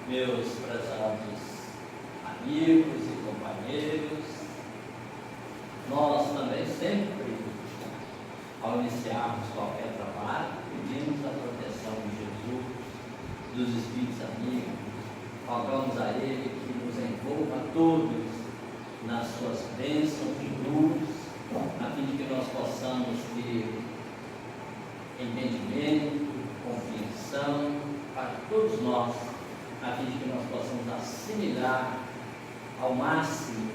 meus prezados amigos e companheiros, nós também sempre, ao iniciarmos qualquer trabalho, pedimos a proteção de Jesus, dos Espíritos amigos, rogamos a Ele que nos envolva todos nas suas bênçãos de luz, a fim de que nós possamos ter entendimento, compreensão para todos nós, a fim de que nós possamos assimilar ao máximo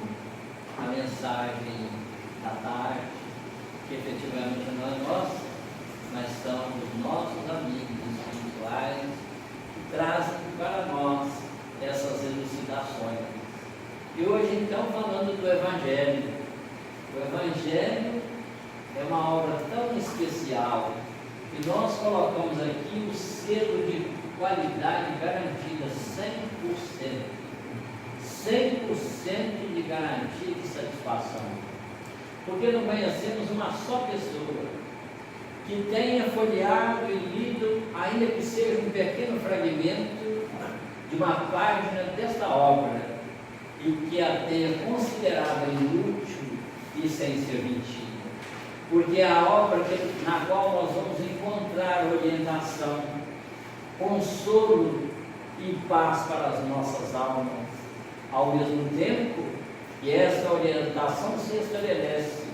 a mensagem da tarde, que efetivamente não é nossa, mas são os nossos amigos espirituais que trazem para nós essas elucidações. E hoje, então, falando do Evangelho. O Evangelho é uma obra tão especial que nós colocamos aqui o selo de qualidade garantida, 100% de garantia e de satisfação. Porque não conhecemos uma só pessoa que tenha folheado e lido, ainda que seja um pequeno fragmento de uma página desta obra, e que a tenha considerado inútil e sem ser mentira. Porque é a obra na qual nós vamos encontrar orientação, consolo e paz para as nossas almas, ao mesmo tempo que essa orientação se estabelece,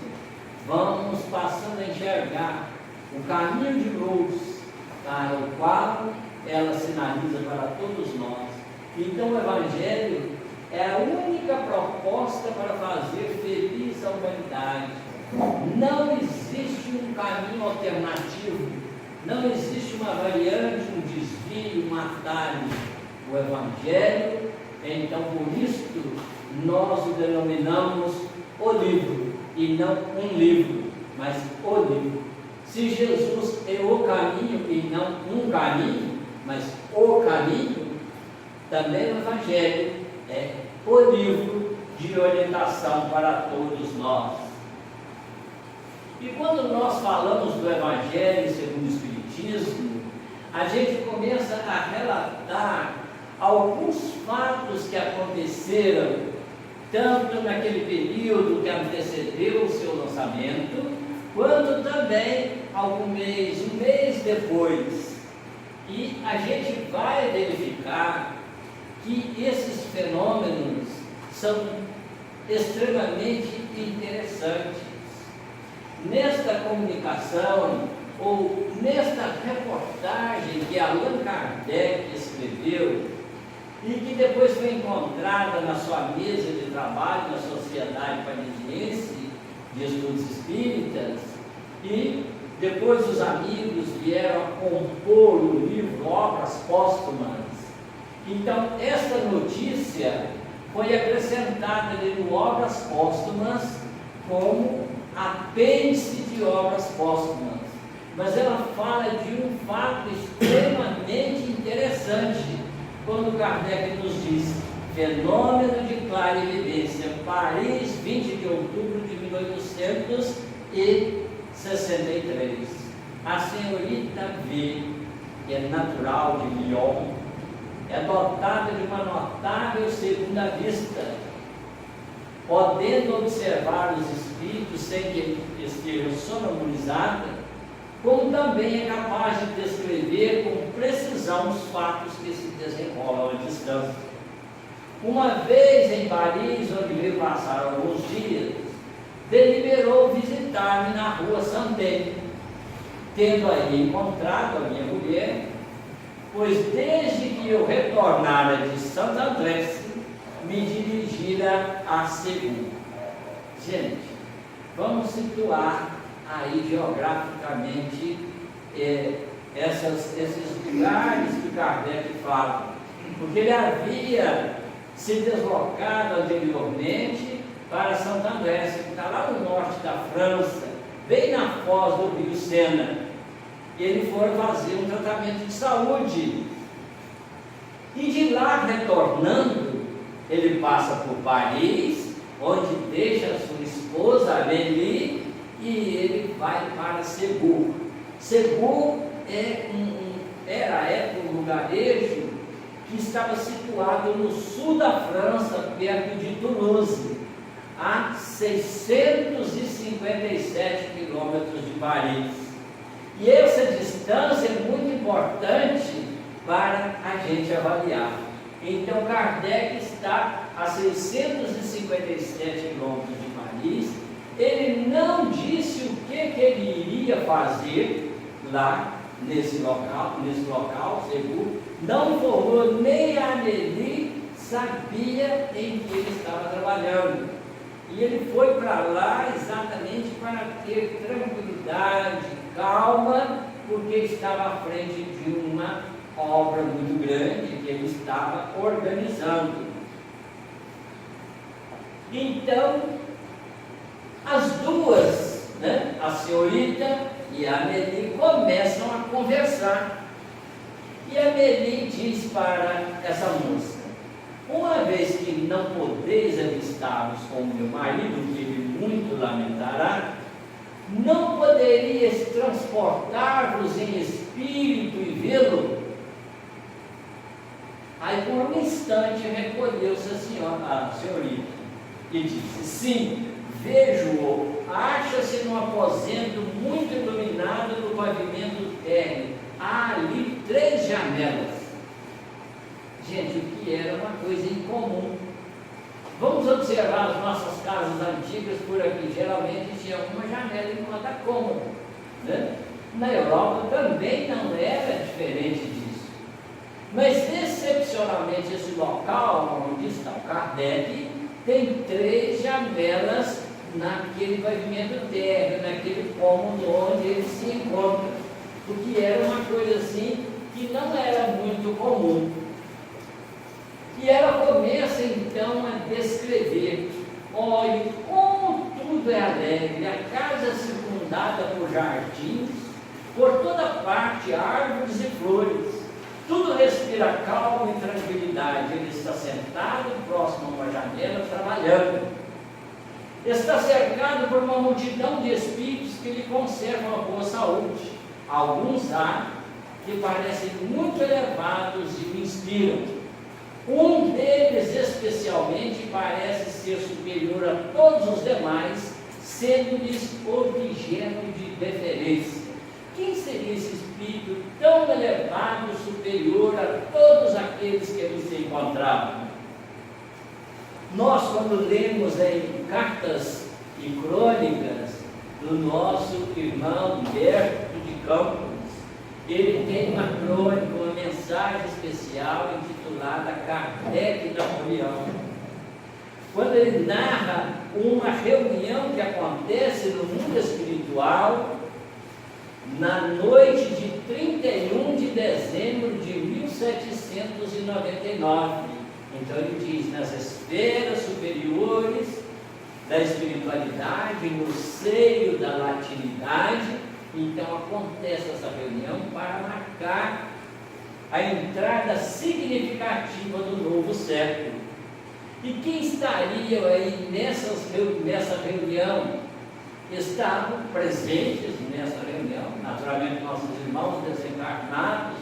vamos passando a enxergar o caminho de luz para o qual ela sinaliza para todos nós. Então o Evangelho é a única proposta para fazer feliz a humanidade. Não existe um caminho alternativo, não existe uma variante, um desvio, um atalho. O Evangelho, então por isto, nós o denominamos o livro, e não um livro, mas o livro. Se Jesus é o caminho e não um caminho, mas o caminho, também o Evangelho é o livro de orientação para todos nós. E quando nós falamos do Evangelho segundo o Espiritismo, a gente começa a relatar alguns fatos que aconteceram, tanto naquele período que antecedeu o seu lançamento, quanto também um mês depois. E a gente vai verificar que esses fenômenos são extremamente interessantes. Nesta comunicação, ou nesta reportagem que Allan Kardec escreveu, e que depois foi encontrada na sua mesa de trabalho na Sociedade Parisiense de Estudos Espíritas, e depois os amigos vieram a compor o livro Obras Póstumas. Então, esta notícia foi acrescentada ali no Obras Póstumas como apêndice de Obras Póstumas. Mas ela fala de um fato extremamente interessante, quando Kardec nos diz: fenômeno de clarividência, Paris, 20 de outubro de 1863. A senhorita V, que é natural de Lyon, é dotada de uma notável segunda vista, podendo observar os espíritos sem que estejam sonambulizados, como também é capaz de descrever com precisão os fatos que se desenrolam à distância. Uma vez em Paris, onde veio passar alguns dias, deliberou visitar-me na rua Santé, tendo aí encontrado a minha mulher, pois desde que eu retornara de Santo André, me dirigira a Cebu. Gente, vamos situar aí geograficamente esses lugares que Kardec fala, porque ele havia se deslocado anteriormente para Santo André, que está lá no norte da França, bem na foz do rio Sena. Ele foi fazer um tratamento de saúde, e de lá retornando, ele passa por Paris, onde deixa a sua esposa Amélie, e ele vai para Cebu. Cebu era um lugarejo que estava situado no sul da França, perto de Toulouse, a 657 quilômetros de Paris. E essa distância é muito importante para a gente avaliar. Então, Kardec está a 657 quilômetros de Paris. Ele não disse o que ele iria fazer lá nesse local, seguro. Não informou, nem a Amélie sabia em que ele estava trabalhando. E ele foi para lá exatamente para ter tranquilidade, calma, porque estava à frente de uma obra muito grande que ele estava organizando. Então, as duas, a senhorita e a Amélie, começam a conversar. E a Amélie diz para essa moça: uma vez que não podeis avistar-vos com meu marido, que ele muito lamentará, não poderias transportar-vos em espírito e vê-lo? Aí, por um instante, recolheu-se a senhorita e disse: sim, vejo-o, acha-se num aposento muito iluminado no pavimento térreo. Há ali 3 janelas. Gente, o que era uma coisa incomum. Vamos observar as nossas casas antigas por aqui. Geralmente tinha uma janela em cada cômodo, Na Europa também não era diferente disso. Mas, excepcionalmente, esse local onde está o Kardec tem 3 janelas naquele pavimento térreo, naquele cômodo onde ele se encontra, o que era uma coisa assim que não era muito comum. E ela começa então a descrever: olhe como tudo é alegre, a casa circundada por jardins, por toda parte árvores e flores, tudo respira calma e tranquilidade. Ele está sentado próximo a uma janela trabalhando. Está cercado por uma multidão de espíritos que lhe conservam a boa saúde. Alguns há que parecem muito elevados e o inspiram. Um deles especialmente parece ser superior a todos os demais, sendo-lhes objeto de deferência. Quem seria esse espírito tão elevado, superior a todos aqueles que ali se encontravam? Nós, quando lemos em cartas e crônicas do nosso irmão Humberto de Campos, ele tem uma crônica, uma mensagem especial intitulada Kardec e Napoleão. Quando ele narra uma reunião que acontece no mundo espiritual na noite de 31 de dezembro de 1799. Então ele diz: nas esferas superiores da espiritualidade, no seio da latinidade. Então acontece essa reunião para marcar a entrada significativa do novo século. E quem estaria aí nessa reunião? Estavam presentes nessa reunião, naturalmente, nossos irmãos desencarnados,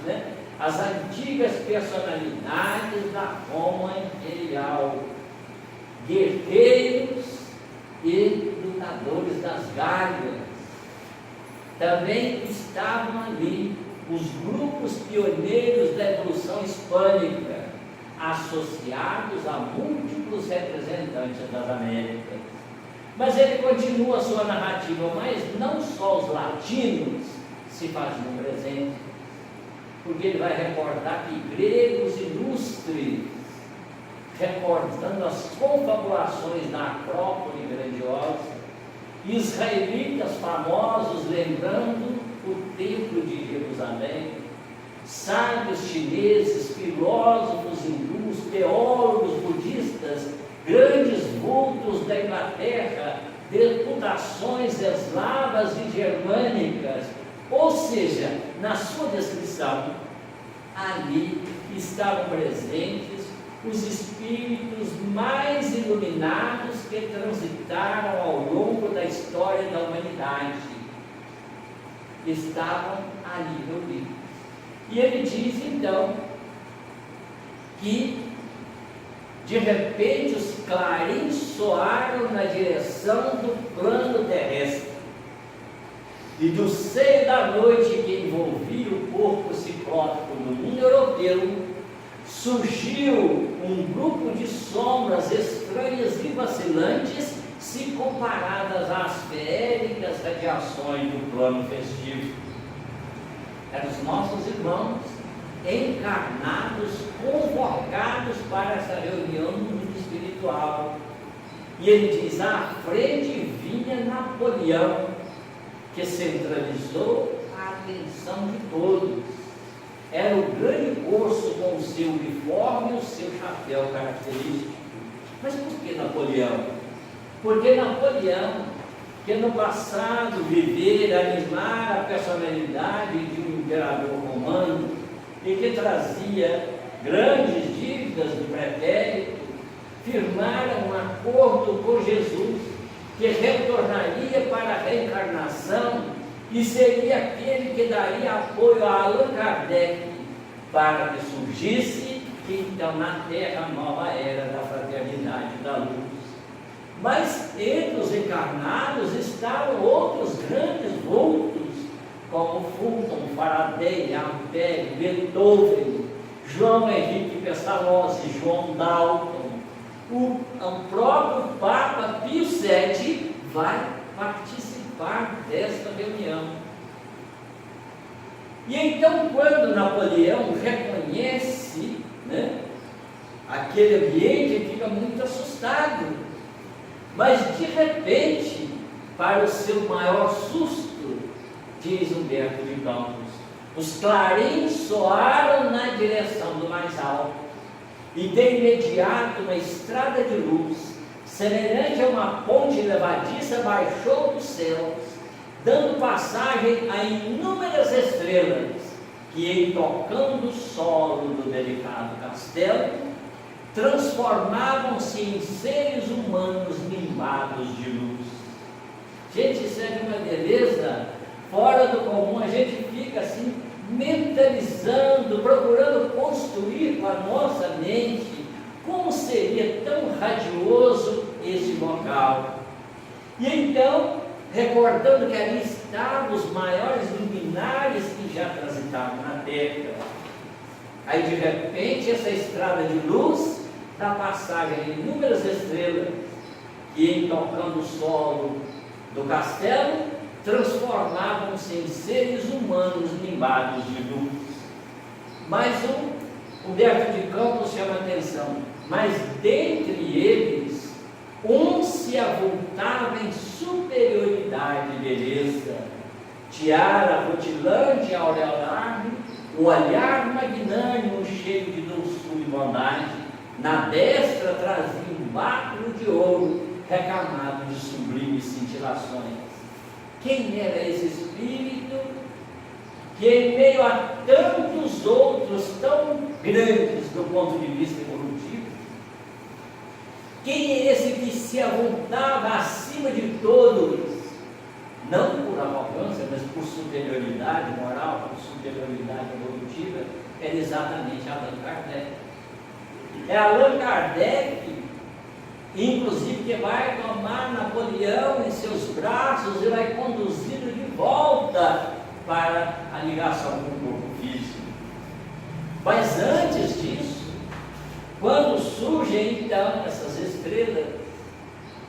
as antigas personalidades da Roma imperial, guerreiros e lutadores das Gálias. Também estavam ali os grupos pioneiros da evolução hispânica, associados a múltiplos representantes das Américas. Mas ele continua a sua narrativa, mas não só os latinos se faziam presentes, porque ele vai recordar que gregos ilustres, recordando as confabulações da Acrópole grandiosa, israelitas famosos lembrando o templo de Jerusalém, sábios chineses, filósofos hindus, teólogos budistas, grandes vultos da Inglaterra, deputações eslavas e germânicas. Ou seja, na sua descrição, ali estavam presentes os espíritos mais iluminados que transitaram ao longo da história da humanidade. Estavam ali reunidos. E ele diz então que de repente os clarins soaram na direção do plano terrestre, e do seio da noite que envolvia o corpo ciclópico do mundo europeu, surgiu um grupo de sombras estranhas e vacilantes, se comparadas às feéricas radiações do plano festivo. Eram os nossos irmãos encarnados, convocados para essa reunião no mundo espiritual. E ele diz: à frente vinha Napoleão, que centralizou a atenção de todos. Era o grande corso com o seu uniforme e o seu chapéu característico. Mas por que Napoleão? Porque Napoleão, que no passado vivera animar a personalidade de um imperador romano e que trazia grandes dívidas do pretérito, firmara um acordo com Jesus, que retornaria para a reencarnação e seria aquele que daria apoio a Allan Kardec para que surgisse então na Terra a nova era da fraternidade da luz. Mas entre os encarnados estavam outros grandes vultos, como Fulton, Faraday, Ampère, Beethoven, João Henrique Pestalozzi, João Dalton. O próprio Papa Pio VII vai participar desta reunião. E então, quando Napoleão reconhece, aquele ambiente, ele fica muito assustado. Mas de repente, para o seu maior susto, diz Humberto de Campos, os clarins soaram na direção do mais alto, e de imediato uma estrada de luz, semelhante a uma ponte levadiça, baixou dos céus, dando passagem a inúmeras estrelas, que, tocando o solo do delicado castelo, transformavam-se em seres humanos mimbados de luz. Gente, isso é de uma beleza fora do comum. A gente fica assim, mentalizando, procurando construir com a nossa mente como seria tão radioso esse local. E então, recordando que ali estavam os maiores luminares que já transitavam na Terra. Aí de repente essa estrada de luz dá passagem a inúmeras estrelas que, tocando o solo do castelo, transformavam-se em seres humanos limbados de luz. Mas o Humberto de Campos chama a atenção, mas dentre eles, um se avultava em superioridade e beleza, tiara rutilante a aureolar-lhe, o olhar magnânimo cheio de doçura e bondade, na destra trazia um báculo de ouro recamado de sublimes cintilações. Quem era esse espírito que, em meio a tantos outros tão grandes do ponto de vista evolutivo, quem é esse que se avultava acima de todos, não por arrogância, mas por superioridade moral, por superioridade evolutiva? Era exatamente Allan Kardec. É Allan Kardec, inclusive, que vai tomar Napoleão em seus braços e vai conduzi-lo de volta para a ligação com o corpo físico. Mas antes disso, quando surgem então essas estrelas,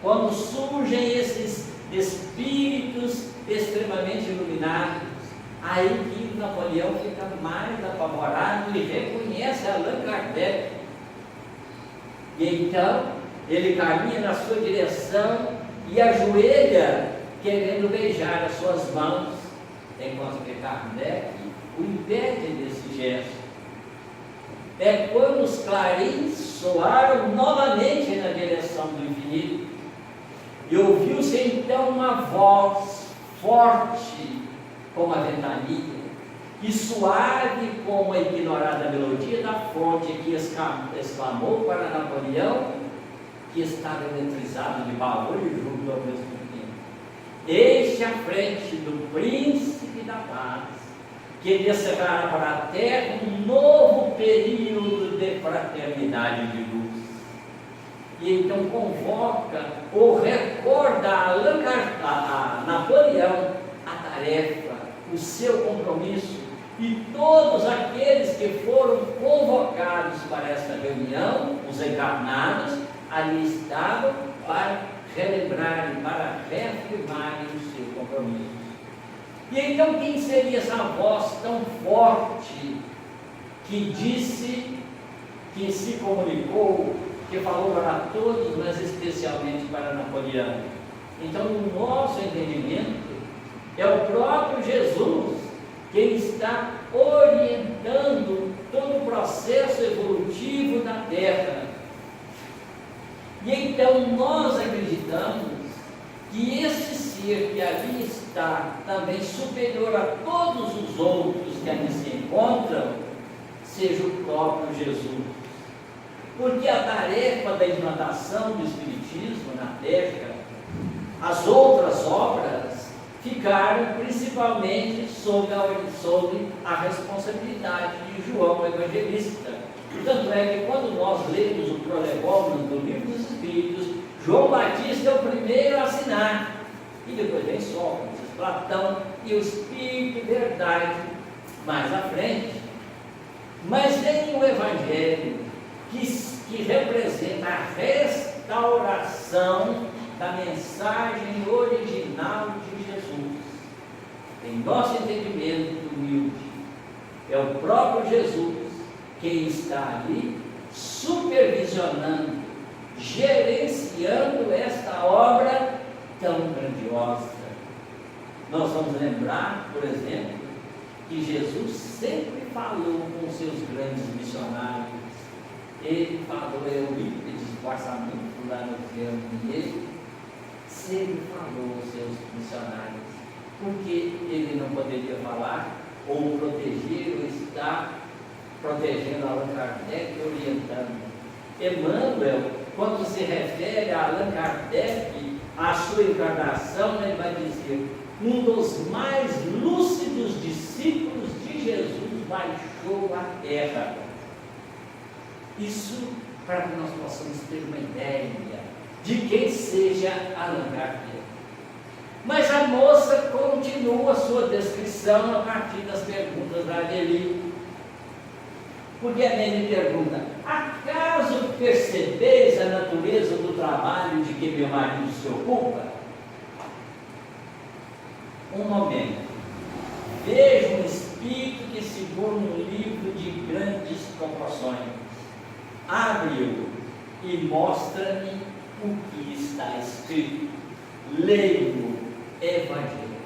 quando surgem esses espíritos extremamente iluminados, aí que Napoleão fica mais apavorado e reconhece Allan Kardec. E então ele caminha na sua direção e ajoelha, querendo beijar as suas mãos, enquanto que Kardec o impede desse gesto. É quando os clarins soaram novamente na direção do infinito, e ouviu-se então uma voz forte como a ventania, e suave como a ignorada melodia da fonte, que exclamou para Napoleão, que estava eletrizado de valor e júbilo ao mesmo tempo: deixe à frente do príncipe da paz que ele separará para a terra um novo período de fraternidade de luz. E então convoca ou recorda a Napoleão a tarefa, o seu compromisso, e todos aqueles que foram convocados para esta reunião, os encarnados, ali estavam para relembrarem, para reafirmarem o seu compromisso. E então quem seria essa voz tão forte que disse, que se comunicou, que falou para todos, mas especialmente para Napoleão? Então, no nosso entendimento, é o próprio Jesus quem está orientando todo o processo evolutivo da Terra. E então nós acreditamos que esse ser que ali está, também superior a todos os outros que ali se encontram, seja o próprio Jesus. Porque a tarefa da implantação do Espiritismo na Terra, as outras obras, ficaram principalmente sob a responsabilidade de João Evangelista. Tanto é que quando nós lemos o Prolegômenos do Livro dos Espíritos, João Batista é o primeiro a assinar, e depois vem Sócrates, Platão e o Espírito de Verdade mais à frente. Mas vem o Evangelho que representa a restauração da mensagem original de Jesus. Em nosso entendimento humilde, é o próprio Jesus quem está ali supervisionando, gerenciando esta obra tão grandiosa. Nós vamos lembrar, por exemplo, que Jesus sempre falou com seus grandes missionários. Ele falou, Eurípides, muito lá no termo dele, sempre falou aos seus missionários, porque ele não poderia falar ou proteger, ou estar protegendo Allan Kardec e orientando. Emmanuel, quando se refere a Allan Kardec, a sua encarnação, ele vai dizer: um dos mais lúcidos discípulos de Jesus baixou à terra. Isso para que nós possamos ter uma ideia de quem seja Allan Kardec. Mas a moça continua a sua descrição a partir das perguntas da Adeli. Porque a Adeli pergunta: acaso percebeis a natureza do trabalho de que meu marido se ocupa? Um momento. Vejo um espírito que segura um livro de grandes proporções. Abre-o e mostra-me o que está escrito. Leio o Evangelho.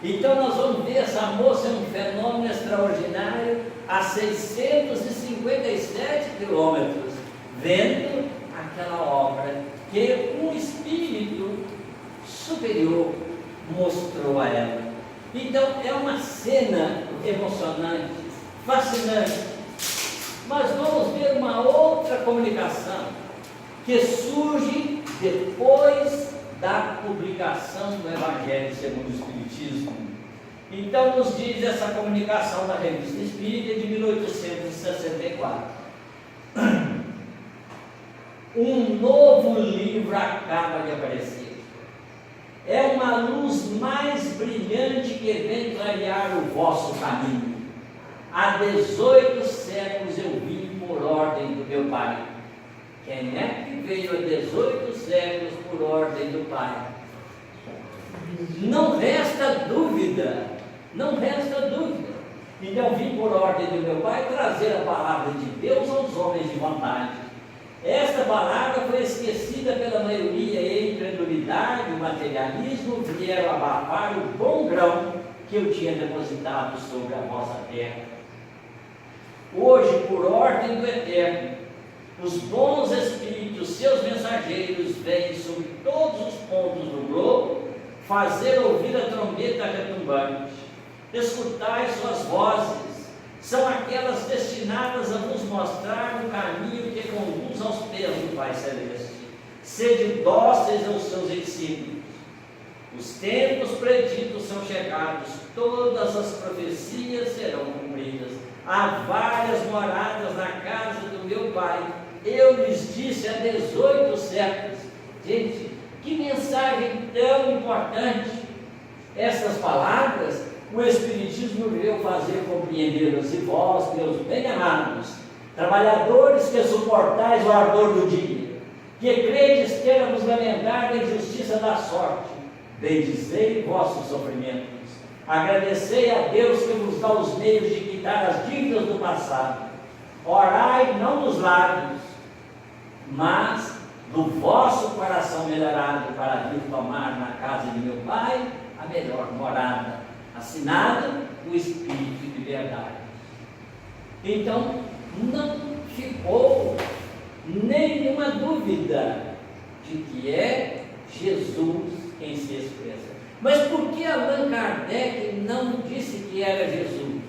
Então nós vamos ver essa moça, um fenômeno extraordinário, a 657 quilômetros, vendo aquela obra que um espírito superior mostrou a ela. Então é uma cena emocionante, fascinante. Mas vamos ver uma outra comunicação que surge depois da publicação do Evangelho segundo o Espiritismo. Então nos diz essa comunicação da Revista Espírita de 1864. Um novo livro acaba de aparecer. É uma luz mais brilhante que vem clarear o vosso caminho. Há 18 séculos eu vim por ordem do meu Pai. Quem é que veio há 18 séculos por ordem do Pai? Não resta dúvida, não resta dúvida. Então vim por ordem do meu Pai trazer a palavra de Deus aos homens de vontade. Esta palavra foi esquecida pela maioria e a incredulidade, o materialismo vieram abafar o bom grão que eu tinha depositado sobre a vossa terra. Hoje, por ordem do Eterno, os bons espíritos, seus mensageiros, vêm sobre todos os pontos do globo fazer ouvir a trombeta retumbante. Escutai suas vozes, são aquelas destinadas a vos mostrar o caminho que conduz aos pés do Pai Celeste. Sede dóceis aos seus ensinos. Os tempos preditos são chegados, todas as profecias serão cumpridas. Há várias moradas na casa do meu Pai. Eu lhes disse há 18 séculos. Gente, que mensagem tão importante! Essas palavras o Espiritismo veio fazer compreendê-las. E vós, meus bem-amados, trabalhadores que suportais o ardor do dia, que credes que éramos lamentar da injustiça da sorte, bendizei vossos sofrimentos, agradecei a Deus que vos dá os meios de quitar as dívidas do passado, orai não dos lábios, mas do vosso coração melhorado, para vir tomar na casa de meu Pai a melhor morada, assinado o Espírito de verdade. Então, não ficou nenhuma dúvida de que é Jesus quem se expressa. Mas por que Allan Kardec não disse que era Jesus?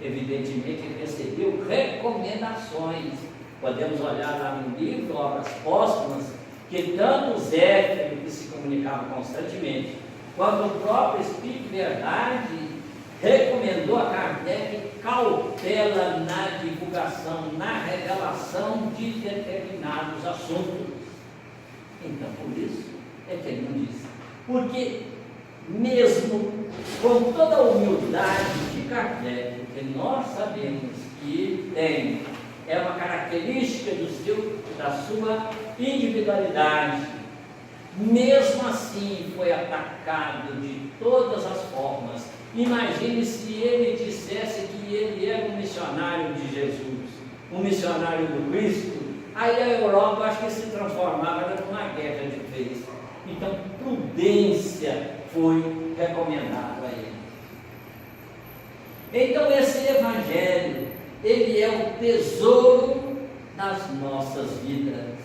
Evidentemente ele recebeu recomendações. Podemos olhar lá no livro Obras Póstumas, que tanto Zéfiro, que se comunicava constantemente, quanto o próprio Espírito de Verdade recomendou a Kardec cautela na divulgação, na revelação de determinados assuntos. Então, por isso é que ele não disse. Porque, mesmo com toda a humildade de Kardec, que nós sabemos que ele tem, é uma característica da sua individualidade, mesmo assim foi atacado de todas as formas. Imagine se ele dissesse que ele era um missionário de Jesus, um missionário do Cristo, aí a Europa acho que se transformava numa guerra de vez. Então, prudência foi recomendado a ele. Então, esse Evangelho, ele é o tesouro das nossas vidas.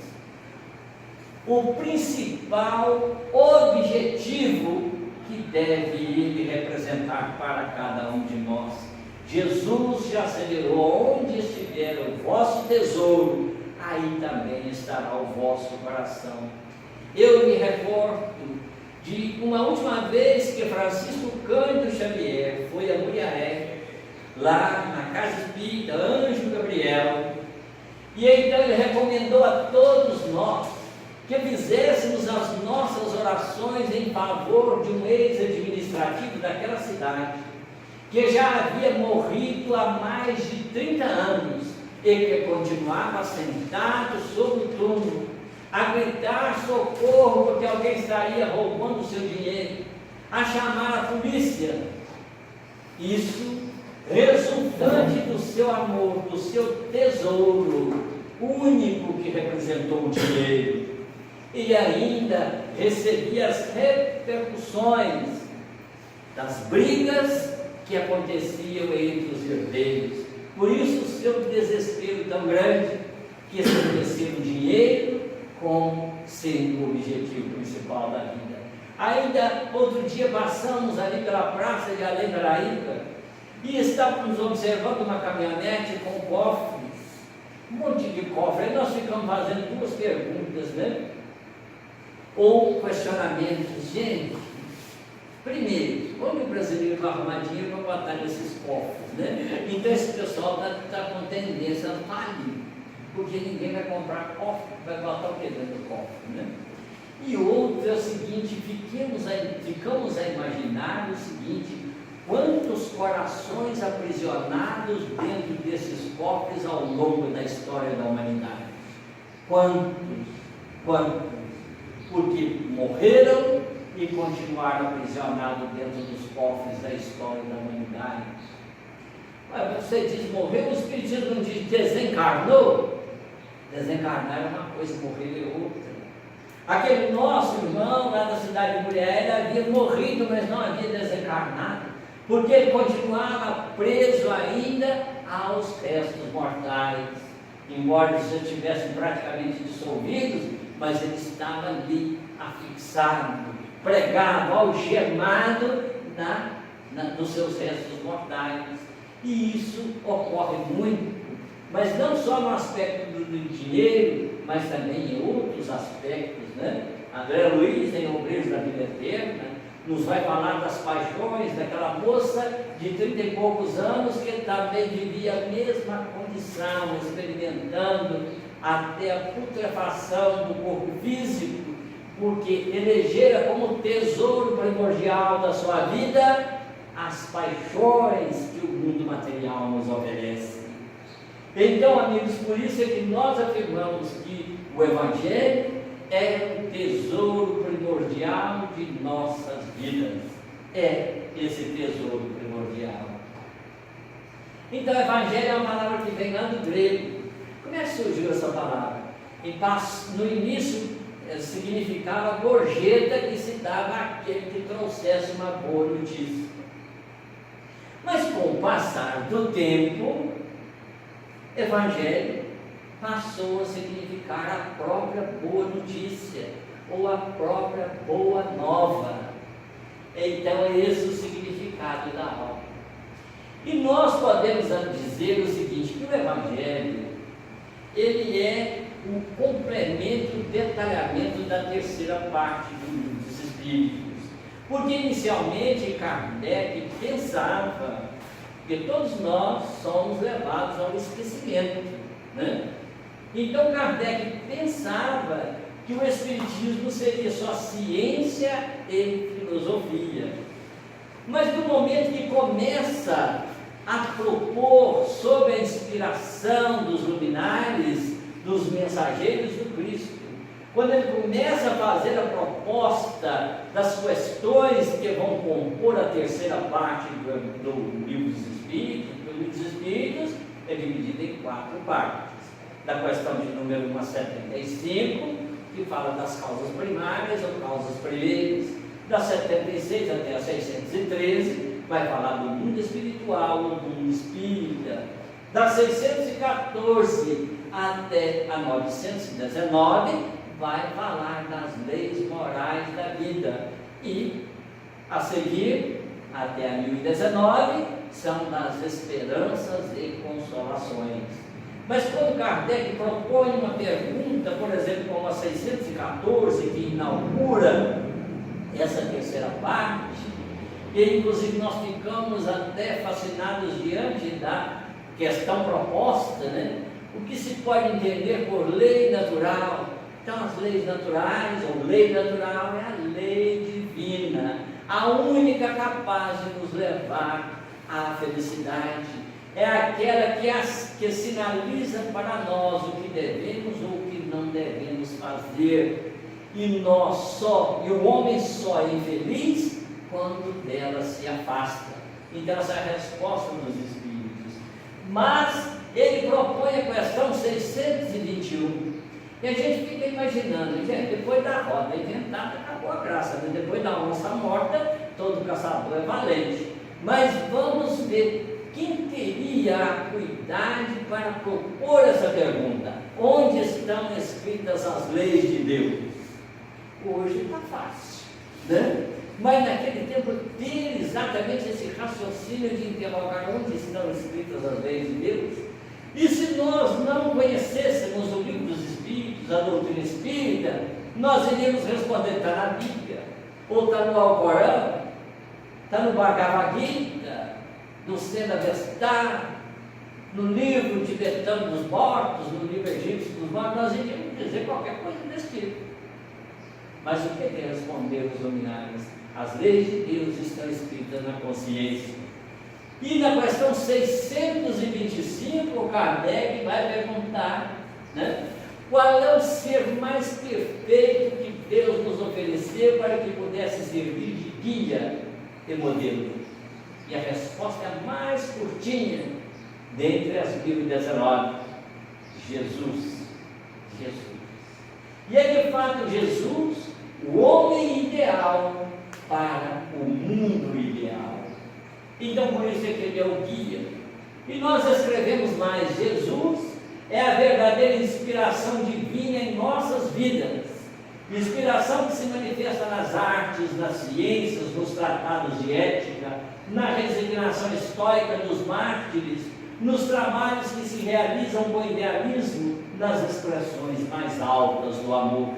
O principal objetivo que deve ele representar para cada um de nós. Jesus já acelerou: onde estiver o vosso tesouro, aí também estará o vosso coração. Eu me recordo de uma última vez que Francisco Cândido Xavier foi a Muriaé, lá na Casa Espírita Anjo Gabriel, e então ele recomendou a todos nós que fizéssemos as nossas orações em favor de um ex-administrativo daquela cidade, que já havia morrido há mais de 30 anos e que continuava sentado sobre o túmulo, a gritar socorro porque alguém estaria roubando o seu dinheiro, a chamar a polícia. Isso resultante do seu amor, do seu tesouro único que representou o dinheiro. E ainda recebia as repercussões das brigas que aconteciam entre os herdeiros. Por isso o seu desespero tão grande, que estabeleceram o dinheiro como sendo o objetivo principal da vida. Ainda outro dia passamos ali pela praça de Além Paraíba e estávamos observando uma caminhonete com cofres, um monte de cofres. Aí nós ficamos fazendo duas perguntas, né? Ou questionamentos. Gente, primeiro, onde o brasileiro vai arrumar dinheiro para botar nesses cofres, né? Então esse pessoal está com tendência a falir, porque ninguém vai comprar cofre, vai botar o que dentro do cofre, né? E outro é o seguinte: ficamos a imaginar o seguinte: quantos corações aprisionados dentro desses cofres ao longo da história da humanidade? Quantos? Porque morreram e continuaram aprisionados dentro dos cofres da história da humanidade. Mas você diz morreu, o Espiritismo não diz desencarnou? Desencarnar é uma coisa, morrer é outra. Aquele nosso irmão lá da cidade de Muriaé, ele havia morrido, mas não havia desencarnado, porque ele continuava preso ainda aos restos mortais, embora eles já estivessem praticamente dissolvidos, mas ele estava ali afixado, pregado, algemado nos seus restos mortais. E isso ocorre muito, mas não só no aspecto do dinheiro, mas também em outros aspectos, né? André Luiz, em Obreiros da Vida Eterna, nos vai falar das paixões daquela moça de 30 e poucos anos que também vivia a mesma condição, experimentando até a putrefação do corpo físico, porque elegera como tesouro primordial da sua vida as paixões que o mundo material nos oferece. Então, amigos, por isso é que nós afirmamos que o Evangelho é um tesouro primordial de nossas vidas. É esse tesouro primordial. Então, Evangelho é uma palavra que vem lá do grego. Como é que surgiu essa palavra? No início, significava gorjeta que se dava àquele que trouxesse uma boa notícia. Mas com o passar do tempo, Evangelho passou a significar a própria boa notícia, ou a própria boa nova. Então é esse o significado da obra. E nós podemos dizer o seguinte, que o Evangelho, ele é um complemento, um detalhamento da terceira parte do Livro dos Espíritos. Porque inicialmente Kardec pensava que todos nós somos levados ao esquecimento, né? Então Kardec pensava que o Espiritismo seria só ciência e filosofia. Mas no momento que começa a propor sobre a inspiração dos luminares, dos mensageiros do Cristo, quando ele começa a fazer a proposta das questões que vão compor a terceira parte do Livro dos Espíritos, o Livro dos Espíritos é dividido em 4 partes. Da questão de número 1 a 75, que fala das causas primárias ou causas primeiras. Da 76 até a 613, vai falar do mundo espiritual, do mundo espírita. Da 614 até a 919, vai falar das leis morais da vida. E, a seguir, até a 1019, são das esperanças e consolações. Mas quando Kardec propõe uma pergunta, por exemplo, como a 614, que inaugura essa terceira parte, e inclusive nós ficamos até fascinados diante da questão proposta, né? O que se pode entender por lei natural? Então, as leis naturais, ou lei natural, é a lei divina, a única capaz de nos levar à felicidade. É aquela que sinaliza para nós o que devemos ou o que não devemos fazer. E o homem só é infeliz quando dela se afasta. Então essa é a resposta dos Espíritos. Mas ele propõe a questão 621. E a gente fica imaginando, gente, depois da roda inventada, acabou a graça, né? Depois da onça morta, todo caçador é valente. Mas vamos ver quem teria a cuidade para propor essa pergunta. Onde estão escritas as leis de Deus? Hoje está fácil, né? Mas naquele tempo ter exatamente esse raciocínio de interrogar onde estão escritas as leis de Deus. E se nós não conhecêssemos o Livro dos Espíritos, a doutrina espírita, nós iríamos responder, está na Bíblia, ou está no Alcorão, está no Bhagavad Gita, no Sena Vestar, no livro tibetano dos mortos, no livro egípcio dos mortos, nós iríamos dizer qualquer coisa desse tipo. Mas o que é responder os luminares? As leis de Deus estão escritas na consciência. E na questão 625, o Kardec vai perguntar, né, qual é o ser mais perfeito que Deus nos ofereceu para que pudesse servir de guia e modelo? E a resposta é a mais curtinha dentre as 1019: Jesus. Jesus. E é de fato Jesus, o homem ideal para o mundo ideal. Então por isso é que ele é o guia. E nós escrevemos mais: Jesus é a verdadeira inspiração divina em nossas vidas. Inspiração que se manifesta nas artes, nas ciências, nos tratados de ética, na resignação estoica dos mártires, nos trabalhos que se realizam com idealismo, nas expressões mais altas do amor.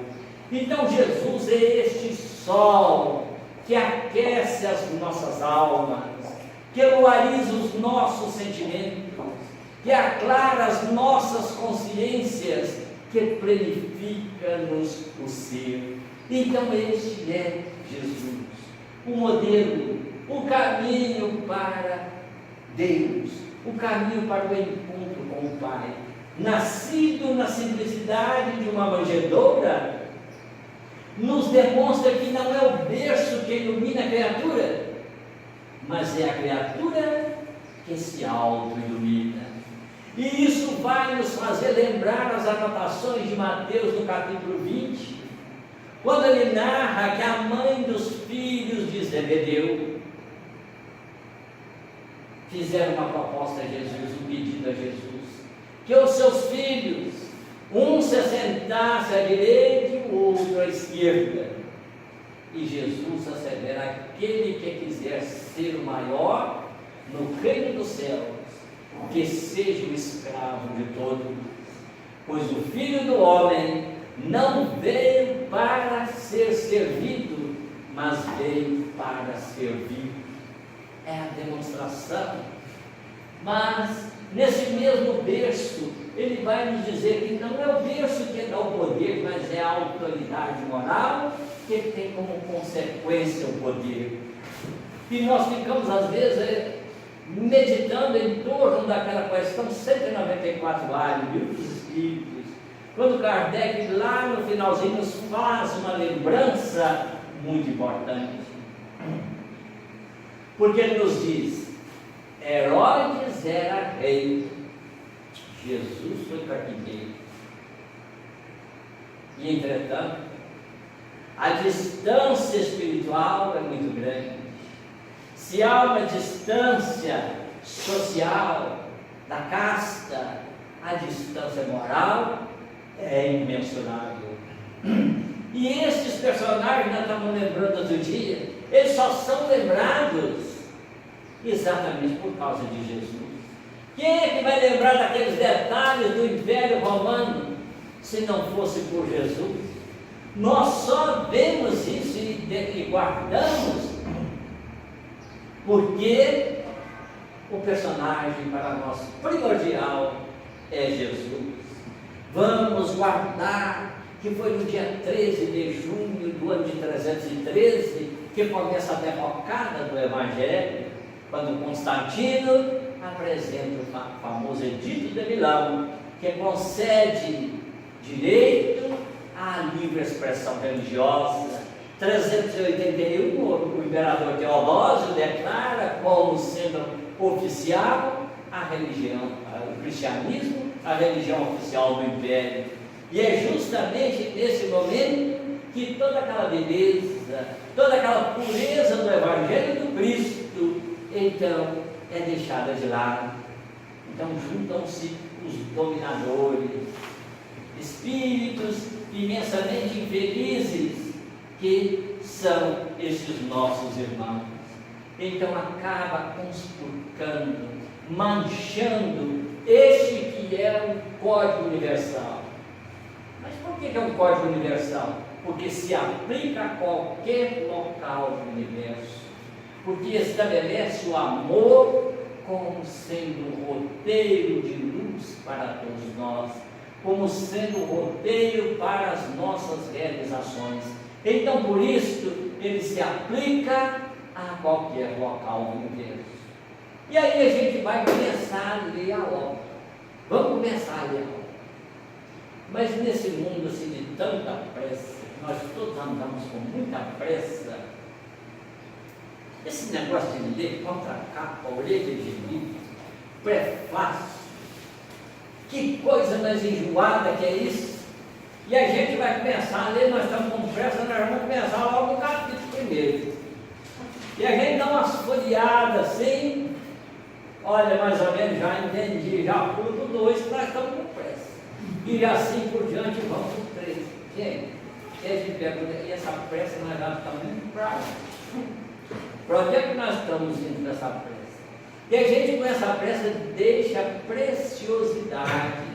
Então Jesus é este sol que aquece as nossas almas, que luariza os nossos sentimentos, que aclara as nossas consciências, que plenifica-nos o ser. Então este é Jesus, o modelo, o caminho para Deus, o caminho para o encontro com o Pai. Nascido na simplicidade de uma manjedoura, nos demonstra que não é o berço que ilumina a criatura, mas é a criatura que se auto-ilumina. E isso vai nos fazer lembrar as anotações de Mateus no capítulo 20, quando ele narra que a mãe dos filhos de Zebedeu fizeram uma proposta a Jesus, um pedido a Jesus, que os seus filhos, um se sentasse à direita e o outro à esquerda. E Jesus assevera: aquele que quiser ser o maior no reino dos céus, que seja o escravo de todos, pois o Filho do Homem não veio para ser servido, mas veio para servir. É a demonstração. Mas nesse mesmo berço, ele vai nos dizer que não é o berço que dá o poder, mas é a autoridade moral que tem como consequência o poder. E nós ficamos às vezes meditando em torno daquela questão 194A do Livro dos Espíritos, quando Kardec lá no finalzinho nos faz uma lembrança muito importante, porque ele nos diz: Herodes era rei, Jesus foi carpinteiro. E entretanto, a distância espiritual é muito grande. Se há uma distância social da casta, a distância moral é imensurável. E esses personagens, nós estamos lembrando outro dia, eles só são lembrados exatamente por causa de Jesus. Quem é que vai lembrar daqueles detalhes do Império Romano se não fosse por Jesus? Nós só vemos isso e guardamos porque o personagem para nós primordial é Jesus. Vamos guardar que foi no dia 13 de junho do ano de 313 que começa a derrocada do Evangelho, quando Constantino apresenta o famoso Edito de Milão, que concede direito à livre expressão religiosa. 381, o imperador Teodósio declara como sendo oficial a religião, o cristianismo, a religião oficial do império. E é justamente nesse momento que toda aquela beleza, toda aquela pureza do Evangelho do Cristo, então, é deixada de lado. Então juntam-se os dominadores, espíritos imensamente infelizes, que são esses nossos irmãos. Então acaba conspurcando, manchando este que é um código universal. Mas por que é um código universal? Porque se aplica a qualquer local do universo, porque estabelece o amor como sendo um roteiro de luz para todos nós, como sendo um roteiro para as nossas realizações. Então, por isso, ele se aplica a qualquer local do universo. E aí a gente vai começar a ler a obra. Vamos começar a ler a obra. Mas nesse mundo assim de tanta pressa, nós todos andamos com muita pressa, esse negócio de ler contra-capa, orelha de livro, prefácio, que coisa mais enjoada que é isso? E a gente vai começar a ler, nós estamos com pressa, nós vamos começar logo no capítulo 1. E a gente dá umas folheadas assim, olha, mais ou menos, já entendi, já pulo do 2, que nós estamos com pressa. E assim por diante, vamos para o 3. Gente, a gente pergunta, e essa pressa nós já estamos indo para onde? Para onde é que nós estamos indo com essa pressa? E a gente com essa pressa deixa preciosidades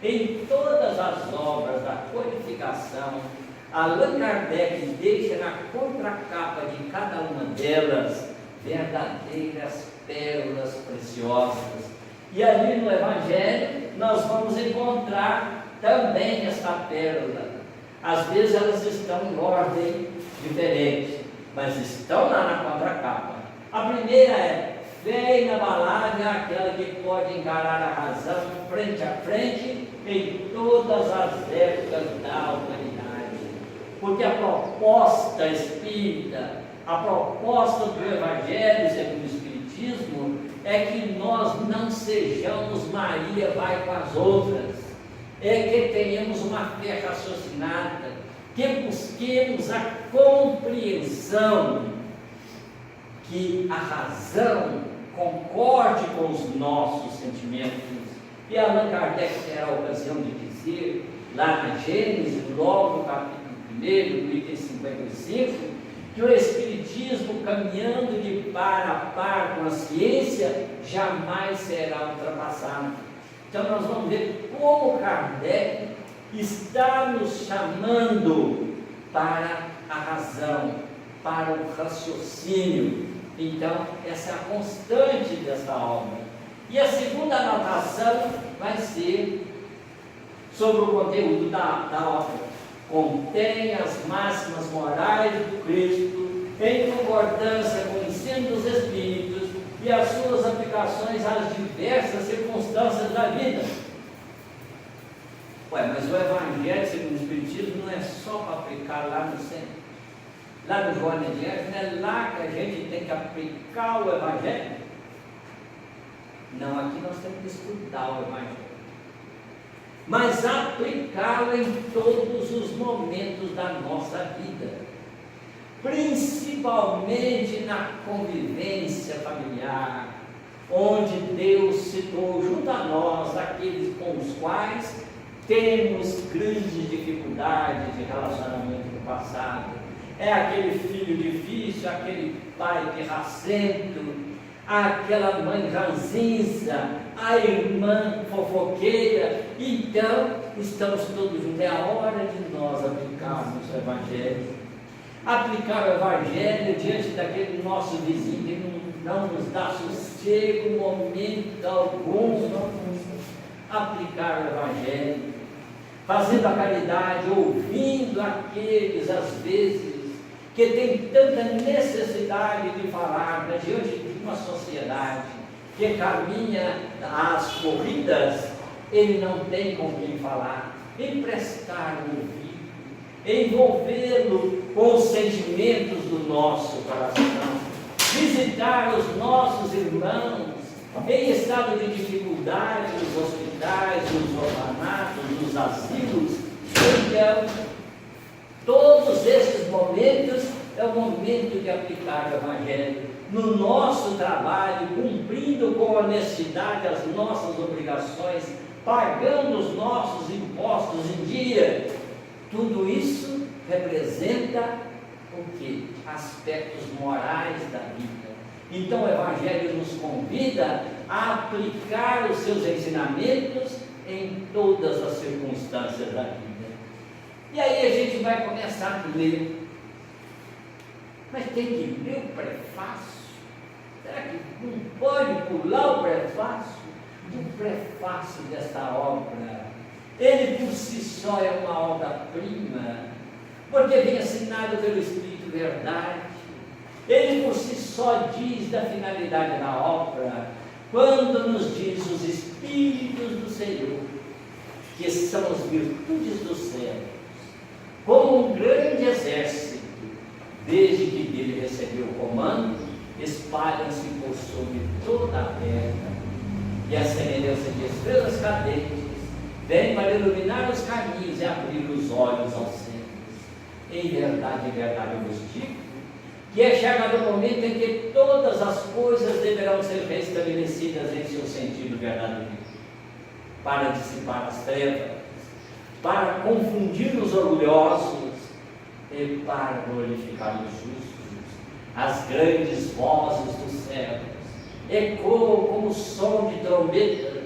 em todas as obras da codificação, Allan Kardec deixa na contracapa de cada uma delas verdadeiras pérolas preciosas. E ali no Evangelho nós vamos encontrar também esta pérola. Às vezes elas estão em ordem diferente, mas estão lá na contracapa. A primeira é: fé inabalável é aquela que pode encarar a razão frente a frente em todas as épocas da humanidade. Porque a proposta espírita, a proposta do Evangelho segundo o Espiritismo, é que nós não sejamos Maria vai com as outras, é que tenhamos uma fé raciocinada, que busquemos a compreensão, que a razão concorde com os nossos sentimentos. E Allan Kardec terá a ocasião de dizer, lá na Gênesis, logo no capítulo 1, no item 55, que o Espiritismo, caminhando de par a par com a ciência, jamais será ultrapassado. Então nós vamos ver como Kardec está nos chamando para a razão, para o raciocínio. Então essa é a constante dessa obra. E a segunda anotação vai ser sobre o conteúdo da obra. Contém as máximas morais do Cristo em concordância com o ensino dos Espíritos e as suas aplicações às diversas circunstâncias da vida. Mas o Evangelho segundo o Espiritismo não é só para aplicar lá no centro, lá no João de Dias, não é lá que a gente tem que aplicar o Evangelho. Não, aqui nós temos que estudar o Evangelho, mas aplicá-lo em todos os momentos da nossa vida, principalmente na convivência familiar, onde Deus citou junto a nós aqueles com os quais temos grandes dificuldades de relacionamento no passado. É aquele filho difícil, aquele pai pirracento, aquela mãe ranzinza, a irmã fofoqueira. Então, estamos todos juntos. É a hora de nós aplicarmos o Evangelho. Aplicar o Evangelho diante daquele nosso vizinho que não nos dá sossego, momento algum. Aplicar o Evangelho, fazendo a caridade, ouvindo aqueles, às vezes, que tem tanta necessidade de falar, né, diante de uma sociedade que caminha às corridas, ele não tem com quem falar. Emprestar o ouvido, envolvê-lo com os sentimentos do nosso coração, visitar os nossos irmãos em estado de dificuldade nos hospitais, nos orfanatos, nos asilos. Então, todos esses momentos é o momento de aplicar o Evangelho no nosso trabalho, cumprindo com honestidade as nossas obrigações, pagando os nossos impostos em dia. Tudo isso representa o que? Aspectos morais da vida. Então o Evangelho nos convida a aplicar os seus ensinamentos em todas as circunstâncias da vida. E aí a gente vai começar a ler. Mas tem que ler o prefácio? Será que não pode pular o prefácio? O prefácio desta obra, ele por si só é uma obra-prima, porque vem assinado pelo Espírito Verdade. Ele por si só diz da finalidade da obra, quando nos diz os Espíritos do Senhor, que são as virtudes do céu, como um grande exército, desde que dele recebeu o comando, espalham-se por sobre toda a terra, e a semelhança de estrelas cadentes, vem para iluminar os caminhos e abrir os olhos aos céus. Em verdade, eu vos digo, que é chegado o momento em que todas as coisas deverão ser restabelecidas em seu sentido verdadeiro, para dissipar as trevas, para confundir os orgulhosos e para glorificar os justos. As grandes vozes dos céus ecoam como som de trombetas,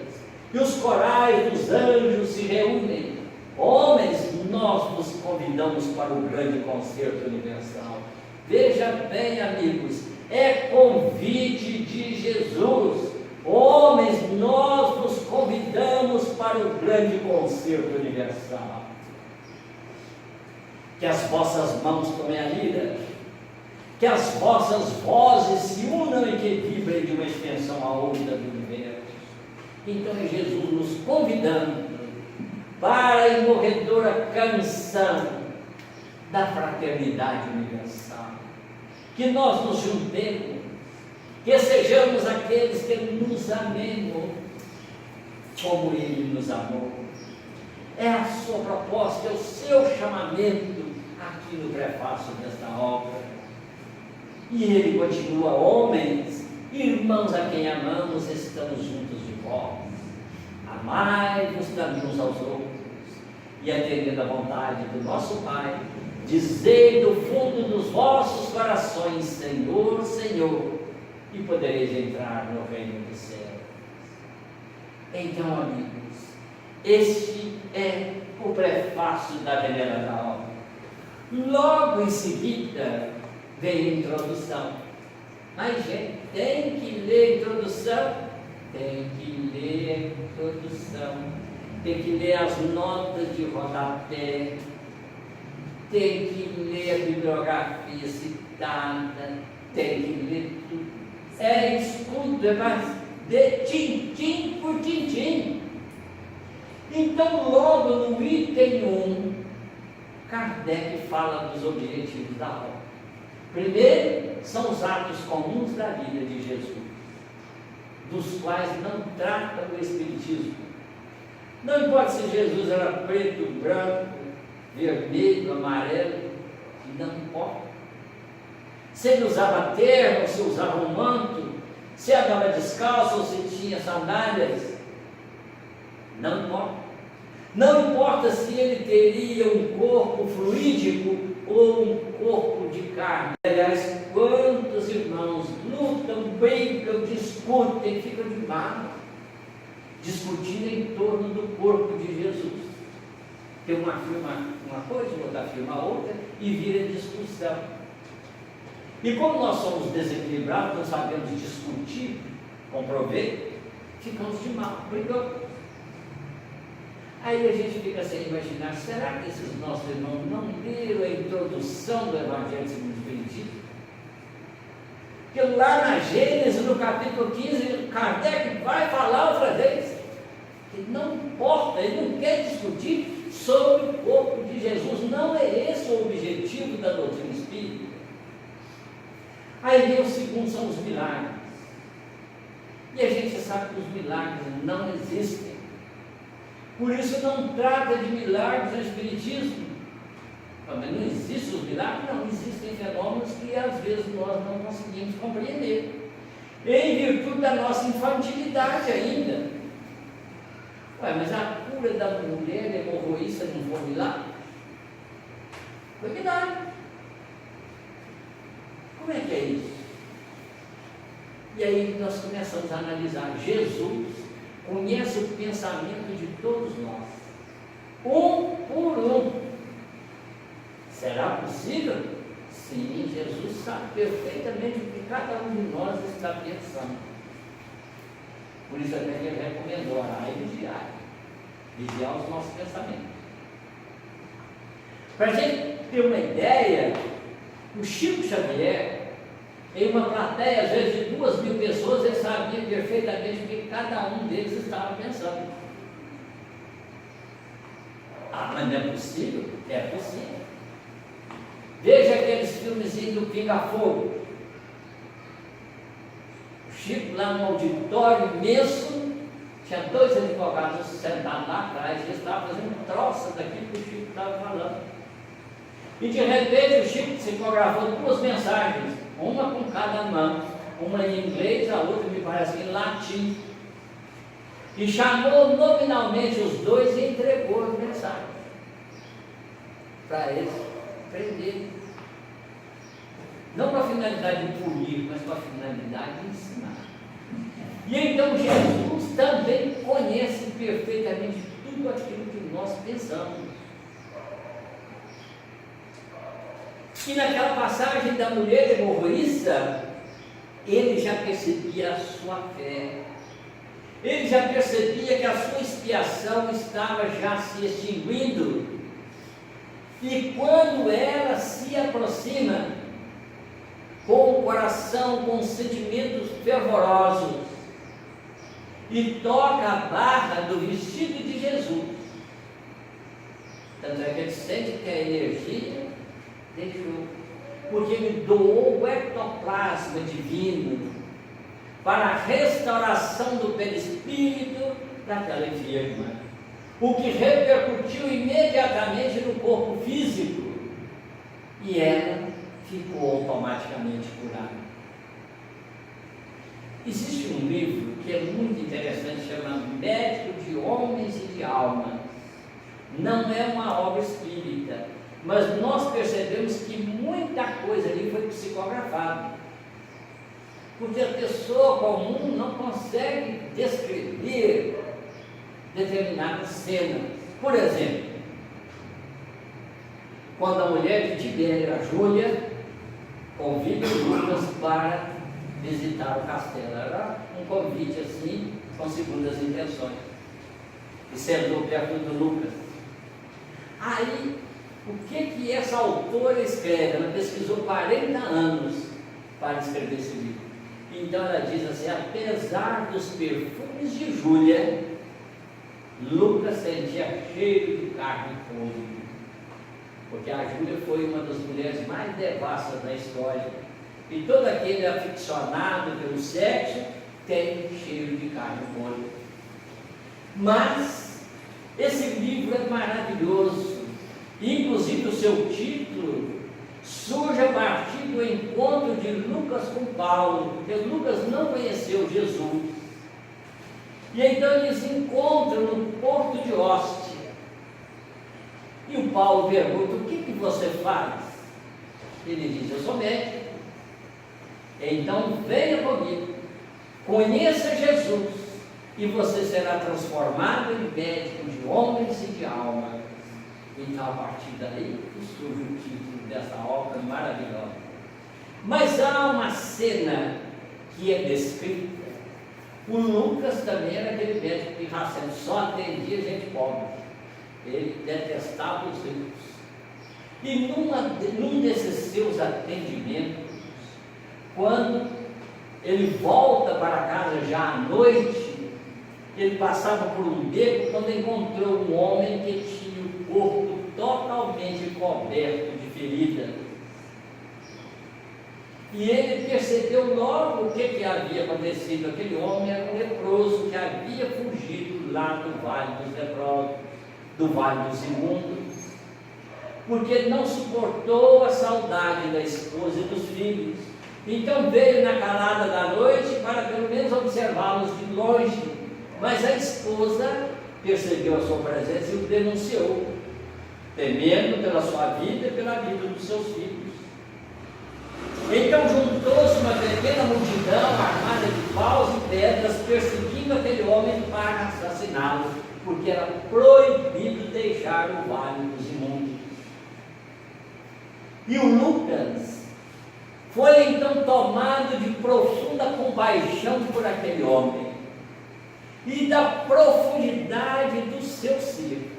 e os corais dos anjos se reúnem, homens, nós nos convidamos para o grande concerto universal. Veja bem, amigos, é convite de Jesus. Homens, nós nos convidamos para o grande concerto universal. Que as vossas mãos tomem a lira, que as vossas vozes se unam e que vibrem de uma extensão à outra do universo. Então é Jesus nos convidando para a imorredora canção da fraternidade universal. Que nós nos juntemos, que sejamos aqueles que nos amemos como Ele nos amou. É a sua proposta, é o seu chamamento aqui no prefácio desta obra. E ele continua: homens, irmãos a quem amamos, estamos juntos de vós. Amai-vos também uns aos outros, e atendendo à vontade do nosso Pai, dizei do fundo dos vossos corações: Senhor, Senhor, e podereis entrar no reino dos céus. Então, amigos, este é o prefácio da venerada obra. Logo em seguida vem a introdução. Mas, gente, tem que ler a introdução? Tem que ler a introdução. Tem que ler as notas de rodapé. Tem que ler a bibliografia citada. Tem que ler tudo. É escudo, é mais de tintim por tintim. Então, logo no item 1, Kardec fala dos objetivos da obra. Primeiro, são os atos comuns da vida de Jesus, dos quais não trata o Espiritismo. Não importa se Jesus era preto, branco, vermelho, amarelo, não importa. Se ele usava terno, se usava um manto, se andava descalço ou se tinha sandálias, não importa. Não importa se ele teria um corpo fluídico ou um corpo de carne. Aliás, quantos irmãos lutam, brincam, discutem, ficam de mal, discutindo em torno do corpo de Jesus. Tem um afirma uma coisa, o outro afirma outra, e vira discussão. E como nós somos desequilibrados, não sabemos discutir com proveito, ficamos de mal, brigamos. Aí a gente fica sem imaginar: será que esses nossos irmãos não leram a introdução do Evangelho segundo o Espiritismo? Porque lá na Gênesis, no capítulo 15, Kardec vai falar outra vez. Ele não importa, ele não quer discutir sobre o corpo de Jesus. Não é esse o objetivo da doutrina espírita. Aí vem o segundo, são os milagres. E a gente sabe que os milagres não existem. Por isso não trata de milagres no Espiritismo. Mas não existem os milagres? Não, existem fenômenos que às vezes nós não conseguimos compreender, em virtude da nossa infantilidade ainda. Ué, mas a cura da mulher hemorroísta não foi milagre? Foi milagre. Como é que é isso? E aí nós começamos a analisar. Jesus conhece o pensamento de todos nós, um por um. Será possível? Sim, Jesus sabe perfeitamente o que cada um de nós está pensando. Por isso até que ele recomendou orar e vigiar os nossos pensamentos. Para a gente ter uma ideia, o Chico Xavier, em uma plateia, às vezes de 2.000 pessoas, ele sabia perfeitamente o que cada um deles estava pensando. Ah, mas não é possível? É possível. Veja aqueles filmezinhos do Pinga-Fogo. O Chico, lá no auditório imenso, tinha 2 advogados sentados lá atrás, e eles estavam fazendo troça daquilo que o Chico estava falando. E de repente o Chico psicografou 2 mensagens, uma com cada mão, uma em inglês, a outra me parece em latim, e chamou nominalmente os 2 e entregou as mensagens para eles aprender, não com a finalidade de punir, mas com a finalidade de ensinar. E então Jesus também conhece perfeitamente tudo aquilo que nós pensamos. E naquela passagem da mulher hemorroísta, ele já percebia a sua fé. Ele já percebia que a sua expiação estava já se extinguindo. E quando ela se aproxima, com o coração, com sentimentos fervorosos, e toca a barra do vestido de Jesus, tanto é que ele sente que a energia deixou, porque ele doou o ectoplasma divino para a restauração do perispírito daquela enferma, o que repercutiu imediatamente no corpo físico, e ela ficou automaticamente curada. Existe um livro que é muito interessante, chamado Médico de Homens e de Almas. Não é uma obra espírita, mas nós percebemos que muita coisa ali foi psicografada, porque a pessoa comum não consegue descrever determinadas cenas. Por exemplo, quando a mulher de Tibério, a Júlia, convida o Lucas para visitar o castelo. Era um convite assim, com segundas intenções, e sentou perto do Lucas. Aí, o que essa autora escreve? Ela pesquisou 40 anos para escrever esse livro. Então ela diz assim: apesar dos perfumes de Júlia, Lucas sentia cheiro de carne podre, porque a Júlia foi uma das mulheres mais devassas da história, e todo aquele aficionado pelo sexo tem cheiro de carne podre. Mas esse livro é maravilhoso, inclusive o seu título surge a partir do encontro de Lucas com Paulo, porque Lucas não conheceu Jesus, e então eles encontram no porto de Ostia, e o Paulo pergunta: o que você faz? Ele diz: eu sou médico. Então venha comigo, conheça Jesus, e você será transformado em médico de homens e de almas. Então, a partir daí, surge o título dessa obra maravilhosa. Mas há uma cena que é descrita. O Lucas também era aquele médico que só atendia gente pobre. Ele detestava os ricos. E num desses seus atendimentos, quando ele volta para casa já à noite, ele passava por um beco quando encontrou um homem que tinha o corpo totalmente coberto de feridas. E ele percebeu logo o que havia acontecido. Aquele homem era um leproso que havia fugido lá do Vale dos Leprosos, do Vale dos Imundos, porque ele não suportou a saudade da esposa e dos filhos. Então veio na calada da noite para pelo menos observá-los de longe, mas a esposa percebeu a sua presença e o denunciou, temendo pela sua vida e pela vida dos seus filhos. Então juntou-se uma pequena multidão armada de paus e pedras, perseguindo aquele homem para assassiná-lo, porque era proibido deixar o Vale dos Imundos. E o Lucas foi então tomado de profunda compaixão por aquele homem e da profundidade do seu ser.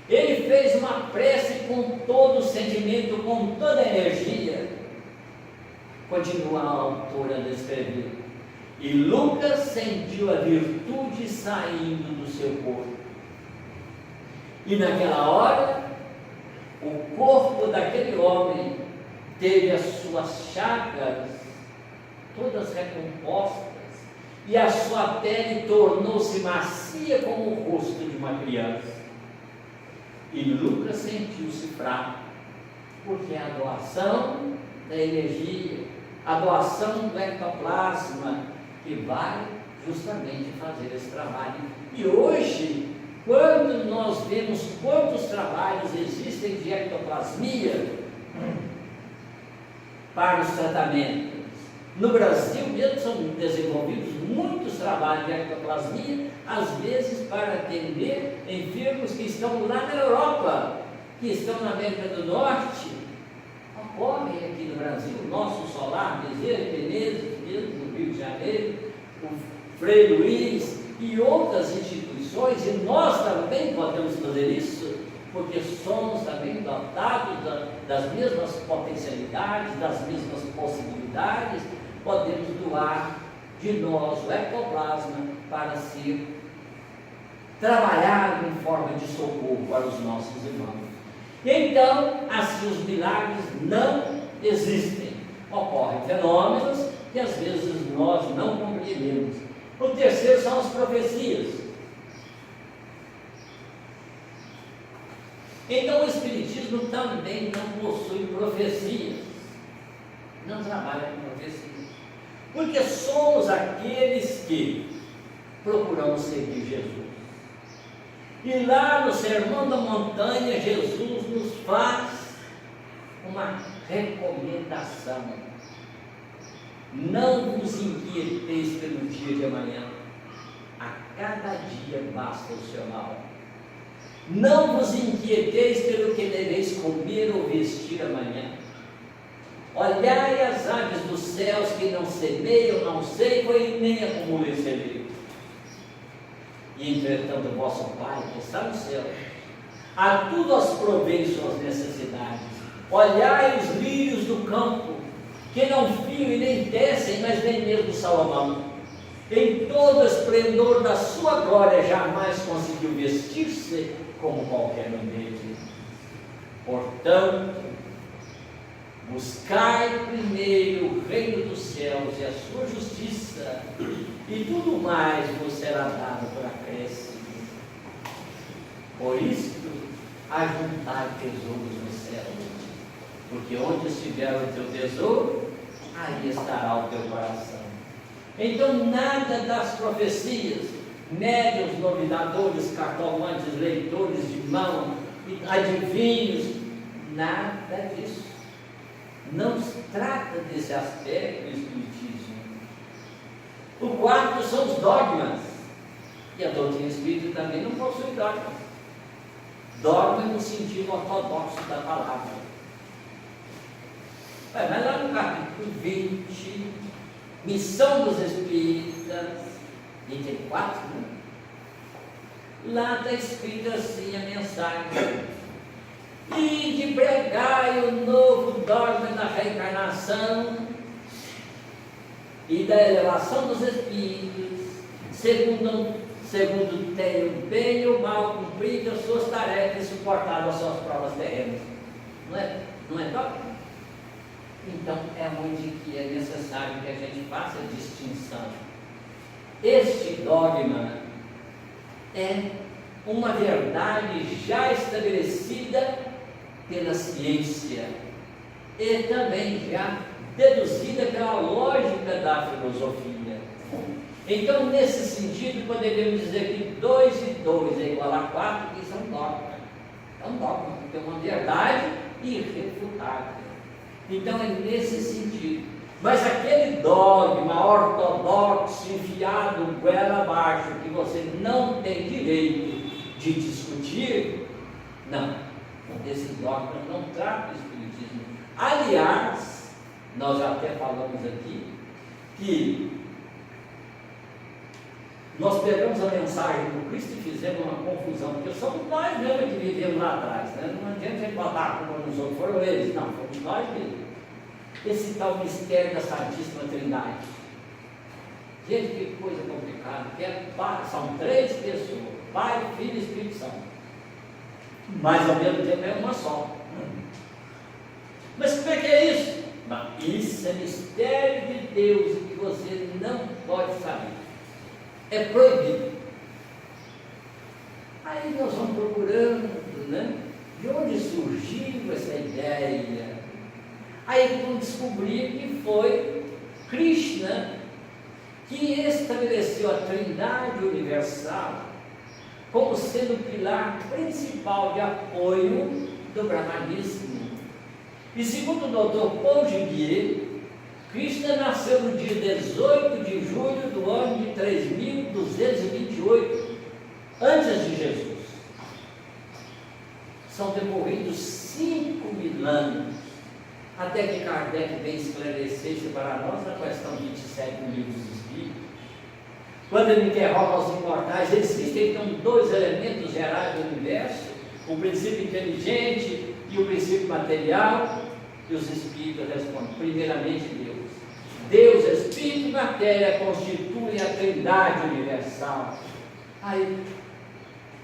Ele fez uma prece com todo o sentimento, com toda a energia. Continua a autora a descrever: e Lucas sentiu a virtude saindo do seu corpo. E naquela hora, o corpo daquele homem teve as suas chagas todas recompostas, e a sua pele tornou-se macia como o rosto de uma criança. E Lucas sentiu-se fraco, porque a doação da energia, a doação do ectoplasma, que vai justamente fazer esse trabalho. E hoje, quando nós vemos quantos trabalhos existem de ectoplasmia para os tratamentos, no Brasil mesmo são desenvolvidos muitos trabalhos de ectoplasmia, às vezes para atender enfermos que estão lá na Europa, que estão na América do Norte, ocorrem aqui no Brasil, o nosso Solar, Bezerra, Menezes, mesmo no Rio de Janeiro, o Frei Luiz e outras instituições, e nós também podemos fazer isso, porque somos também dotados das mesmas potencialidades, das mesmas possibilidades, podemos doar de nós o ectoplasma para ser trabalhado em forma de socorro para os nossos irmãos. Então, assim, os milagres não existem. Ocorrem fenômenos que às vezes nós não compreendemos. O terceiro são as profecias. Então, o Espiritismo também não possui profecias. Não trabalha com profecias. Porque somos aqueles que procuramos seguir Jesus. E lá no Sermão da Montanha, Jesus nos faz uma recomendação: não vos inquieteis pelo dia de amanhã, a cada dia basta o seu mal. Não vos inquieteis pelo que deveis comer ou vestir amanhã. Olhai as aves dos céus, que não semeiam, não ceifam e nem acumulam celeiros. E entretanto, o vosso Pai, que está no céu, a tudo as provém suas necessidades. Olhai os lírios do campo, que não fiam e nem tecem, mas nem mesmo Salomão, em todo o esplendor da sua glória, jamais conseguiu vestir-se como qualquer um deles. Portanto, buscai primeiro o reino dos céus e a sua justiça, e tudo mais vos será dado por acréscimo. Por isto, ajuntai tesouros no céu, porque onde estiver o teu tesouro, aí estará o teu coração. Então, nada das profecias, médiuns, novidadores, cartomantes, leitores de mão, adivinhos, nada disso. Não se trata desse aspecto do Espiritismo. O quarto são os dogmas. E a doutrina espírita também não possui dogmas. Dogma no sentido ortodoxo da palavra. Mas lá no capítulo 20, Missão dos Espíritas, item 4, né? Lá está escrito assim a mensagem: e de pregai o novo dogma da reencarnação e da elevação dos espíritos, segundo tenham bem ou mal cumprido as suas tarefas e suportado as suas provas terrenas. Não é dogma? Então é onde que é necessário que a gente faça a distinção. Este dogma é uma verdade já estabelecida pela ciência e também já deduzida pela lógica da filosofia. Então, nesse sentido, poderíamos dizer que 2 e 2 é igual a 4, isso é um dogma. É um dogma, porque é uma verdade irrefutável. Então, é nesse sentido. Mas aquele dogma ortodoxo, enfiado goela abaixo, que você não tem direito de discutir, não. Esse dogma não trata do Espiritismo. Aliás, nós já até falamos aqui que nós pegamos a mensagem do Cristo e fizemos uma confusão, porque somos nós mesmos que vivemos lá atrás, né? Não adianta a gente botar a culpa nos outros, foram eles, não, fomos nós mesmos. Esse tal mistério da Santíssima Trindade. Gente, que coisa complicada, são 3 pessoas, Pai, Filho e Espírito Santo. Mas ao mesmo tempo é uma só. Mas como é que é isso? Não, isso é mistério de Deus que você não pode saber. É proibido. Aí nós vamos procurando, né? De onde surgiu essa ideia? Aí vamos descobrir que foi Krishna que estabeleceu a Trindade Universal como sendo o pilar principal de apoio do brahmanismo. E segundo o Dr. Paul Giguier, Krishna nasceu no dia 18 de julho do ano de 3228 antes de Jesus. São decorridos 5.000 anos Até que Kardec vem esclarecer para nós a questão 27 do Livro dos Espíritos. Quando ele interroga os imortais, existem então dois elementos gerais do universo, o princípio inteligente e o princípio material, e os Espíritos respondem, primeiramente Deus. Deus, Espírito e matéria constituem a Trindade universal. Aí,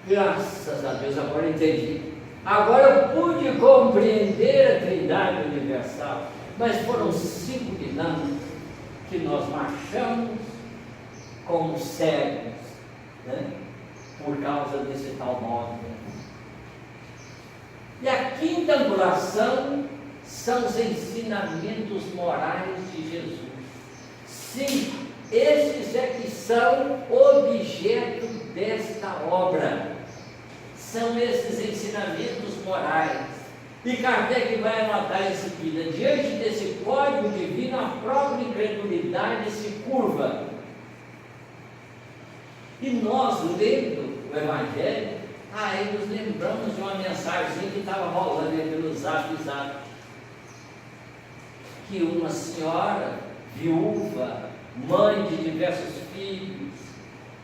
graças a Deus, agora eu entendi. Agora eu pude compreender a Trindade universal, mas foram 5 mil anos que nós marchamos como cegos, né? Por causa desse tal modo. E a quinta angulação são os ensinamentos morais de Jesus. Sim, esses é que são objeto desta obra. São esses ensinamentos morais. E Kardec vai anotar em seguida, diante desse código divino, a própria incredulidade se curva. E nós, lendo o Evangelho, aí nos lembramos de uma mensagem que estava rolando aí pelo Zap, que uma senhora, viúva, mãe de diversos filhos,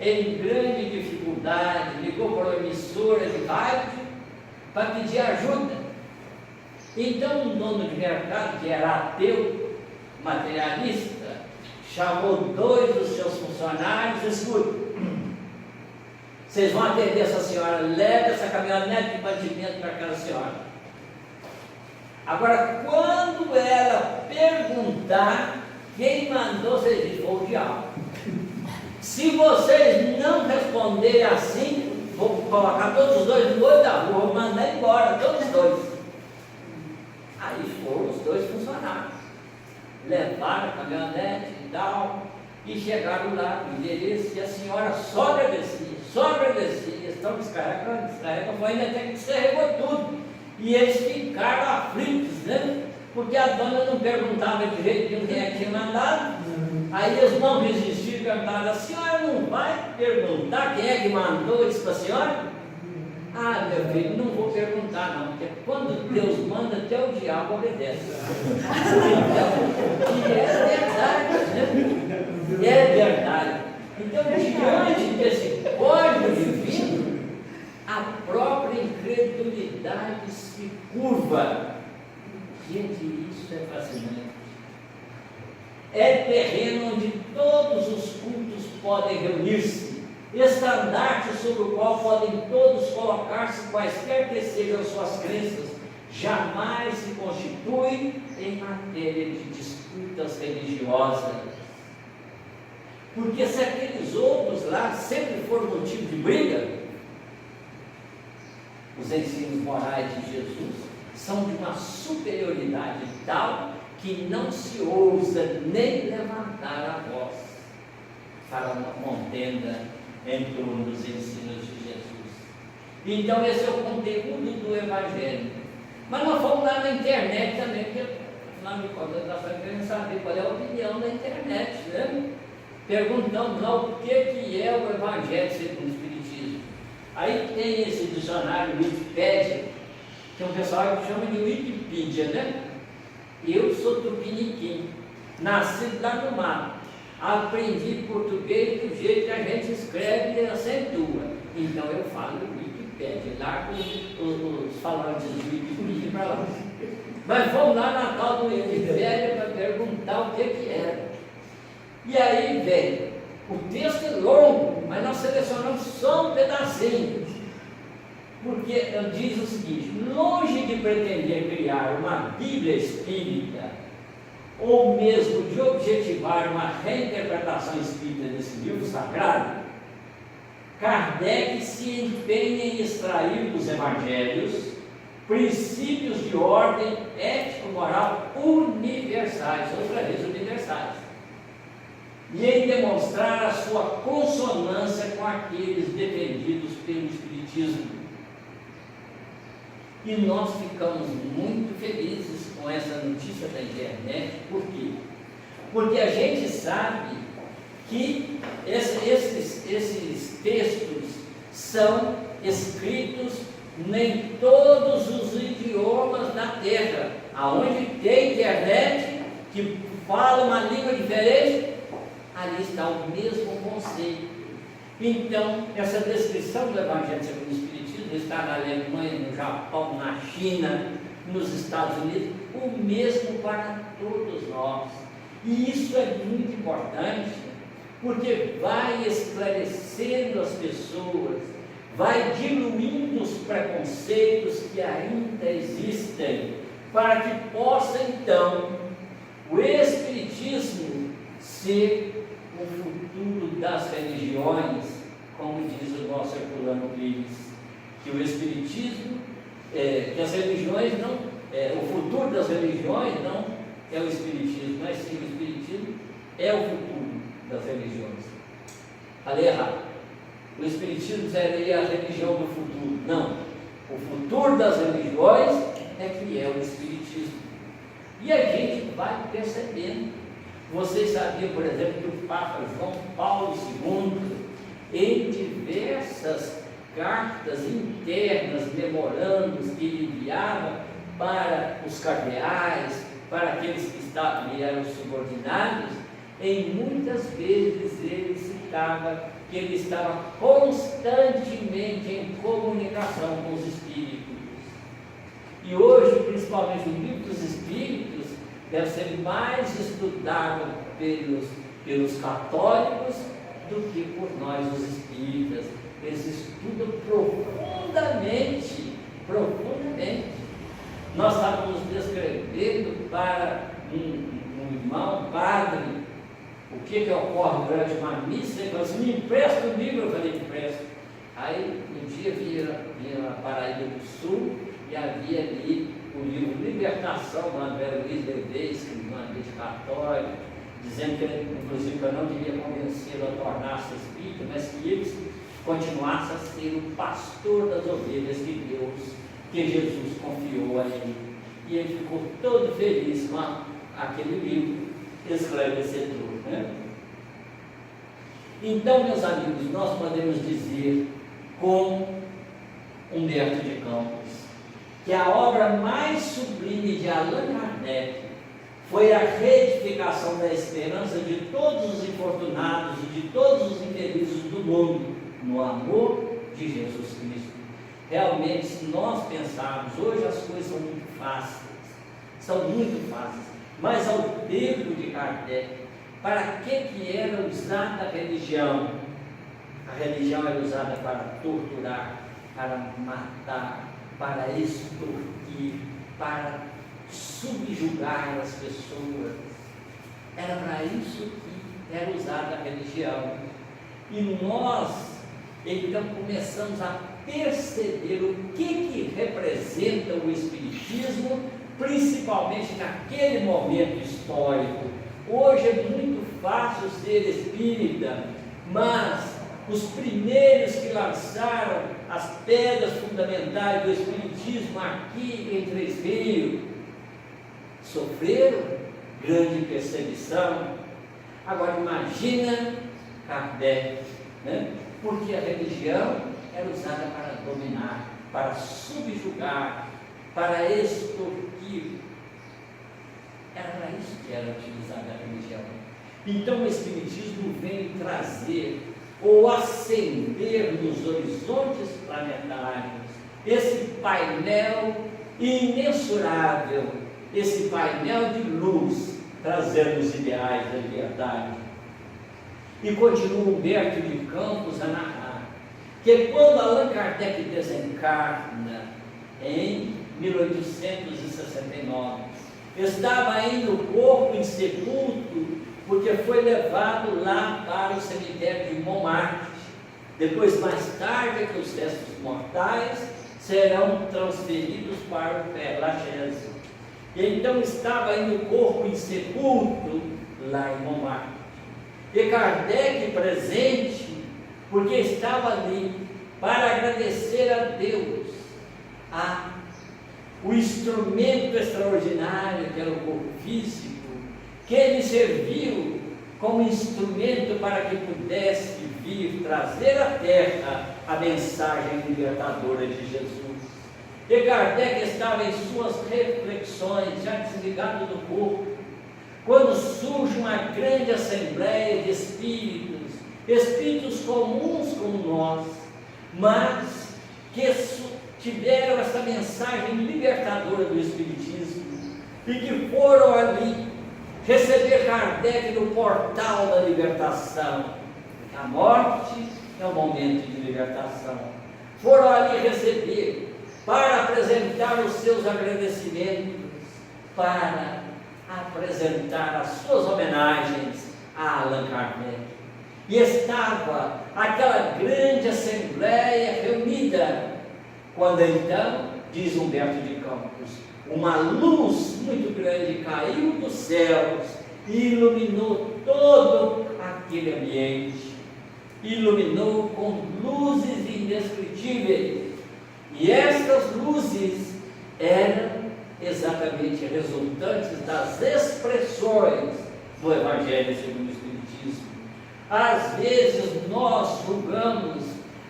em grande dificuldade, ligou para uma emissora de rádio para pedir ajuda. Então um dono de mercado, que era ateu, materialista, chamou 2 dos seus funcionários, escuta, vocês vão atender essa senhora, leve essa caminhonete de mantimento para aquela senhora. Agora, quando ela perguntar quem mandou vocês ir, foi o diabo. Se vocês não responderem assim, vou colocar todos os 2 no olho da rua, vou mandar embora, todos os 2. Aí foram os 2 funcionários. Levaram a caminhonete e tal, e chegaram lá no endereço, e a senhora só agradecia, estão descarregando, foi ainda até que descarregou tudo. E eles ficaram aflitos, né? Porque a dona não perguntava de jeito nenhum quem é que tinha mandado. Aí eles não resistiram e perguntaram, a senhora não vai perguntar quem é que mandou isso para a senhora? Ah, meu filho, não vou perguntar não, porque quando Deus manda, até o diabo obedece. Então, e é verdade, né? É verdade. Então, diante desse código divino, a própria incredulidade se curva. Gente, isso é fascinante. É terreno onde todos os cultos podem reunir-se, estandarte sobre o qual podem todos colocar-se, quaisquer que sejam suas crenças, jamais se constitui em matéria de disputas religiosas. Porque se aqueles outros lá sempre foram motivo de briga, os ensinos morais de Jesus são de uma superioridade tal que não se ousa nem levantar a voz para uma contenda em torno dos ensinos de Jesus. Então esse é o conteúdo do Evangelho. Mas nós fomos lá na internet também, porque lá no Código nós estamos querendo saber qual é a opinião da internet, né? Perguntando lá o que é o Evangelho segundo o Espiritismo. Aí tem esse dicionário Wikipédia, que o pessoal chama de Wikipedia, né? Eu sou tupiniquim, nascido lá no mato, aprendi português do jeito que a gente escreve e acentua. Então eu falo Wikipédia, lá com os falantes do Wikipedia para lá. Mas vamos lá na tal do Wikipédia para perguntar o que era. E aí vem, o texto é longo, mas nós selecionamos só um pedacinho, porque diz o seguinte: longe de pretender criar uma Bíblia espírita, ou mesmo de objetivar uma reinterpretação espírita desse livro sagrado, Kardec se empenha em extrair dos evangelhos princípios de ordem ético-moral universais, outra vez universais, e em demonstrar a sua consonância com aqueles defendidos pelo Espiritismo. E nós ficamos muito felizes com essa notícia da internet. Por quê? Porque a gente sabe que esses textos são escritos em todos os idiomas da Terra. aonde tem internet, que fala uma língua diferente, ali está o mesmo conceito. Então, essa descrição do Evangelho segundo o Espiritismo está na Alemanha, no Japão, na China, nos Estados Unidos, o mesmo para todos nós. E isso é muito importante, porque vai esclarecendo as pessoas, vai diluindo os preconceitos que ainda existem, para que possa então o Espiritismo ser o futuro das religiões, como diz o nosso Herculano Pires, que o Espiritismo, que as religiões não, o futuro das religiões não é o Espiritismo, mas sim o Espiritismo é o futuro das religiões. Falei errado. O Espiritismo seria a religião do futuro. Não. O futuro das religiões é que é o Espiritismo. E a gente vai percebendo. Vocês sabiam, por exemplo, que o Papa João Paulo II, em diversas cartas internas, memorandos que ele enviava para os cardeais, para aqueles que eram subordinados, em muitas vezes ele citava que ele estava constantemente em comunicação com os espíritos. E hoje, principalmente o livro dos Espíritos, deve ser mais estudado pelos católicos do que por nós, os espíritas. Eles estudam profundamente. Nós estávamos descrevendo para um irmão, um padre, o que ocorre durante uma missa. Ele falou assim: me empresta o livro. Eu falei: empresto. Aí um dia vinha a Paraíba do Sul e havia ali o livro Libertação, do André Luiz Bebê, escrito uma igreja católica, dizendo que ele, inclusive, que eu não devia convencê-lo a tornar-se espírita, mas que ele continuasse a ser o pastor das ovelhas que Jesus confiou a ele. E ele ficou todo feliz com aquele livro esclarecedor, né? Então, meus amigos, nós podemos dizer com Humberto de Campos que a obra mais sublime de Allan Kardec foi a reedificação da esperança de todos os infortunados e de todos os infelizes do mundo no amor de Jesus Cristo. Realmente, se nós pensarmos, hoje as coisas são muito fáceis, mas ao tempo de Kardec, para que era usada a religião? A religião era usada para torturar, para matar, para extorquir, para subjugar as pessoas. Era para isso que era usada a religião. E nós, então, começamos a perceber o que representa o Espiritismo, principalmente naquele momento histórico. Hoje é muito fácil ser espírita, mas os primeiros que lançaram as pedras fundamentais do Espiritismo aqui em Três Rios sofreram grande perseguição. Agora imagina Kardec, né? Porque a religião era usada para dominar, para subjugar, para extorquir. Era para isso que era utilizada a religião. Então o Espiritismo vem trazer ou acender nos horizontes planetários esse painel imensurável, esse painel de luz, trazendo os ideais da liberdade. E continua Humberto de Campos a narrar que quando Allan Kardec desencarna em 1869, estava ainda o corpo insepulto, porque foi levado lá para o cemitério de Montmartre. Depois, mais tarde, que os restos mortais serão transferidos para o Père Lachaise. E então estava ainda o corpo insepulto lá em Montmartre. E Kardec presente, porque estava ali para agradecer a Deus o instrumento extraordinário que era o corpo físico, que ele serviu como instrumento para que pudesse vir trazer à terra a mensagem libertadora de Jesus. E Kardec estava em suas reflexões, já desligado do corpo, quando surge uma grande assembleia de espíritos, espíritos comuns como nós, mas que tiveram essa mensagem libertadora do Espiritismo e que foram ali receber Kardec no portal da libertação. A morte é um momento de libertação. Foram ali receber para apresentar os seus agradecimentos, para apresentar as suas homenagens a Allan Kardec. E estava aquela grande assembleia reunida, quando então, diz Humberto de Campos, uma luz muito grande caiu dos céus e iluminou todo aquele ambiente, iluminou com luzes indescritíveis, e estas luzes eram exatamente resultantes das expressões do Evangelho segundo o Espiritismo. Às vezes nós julgamos,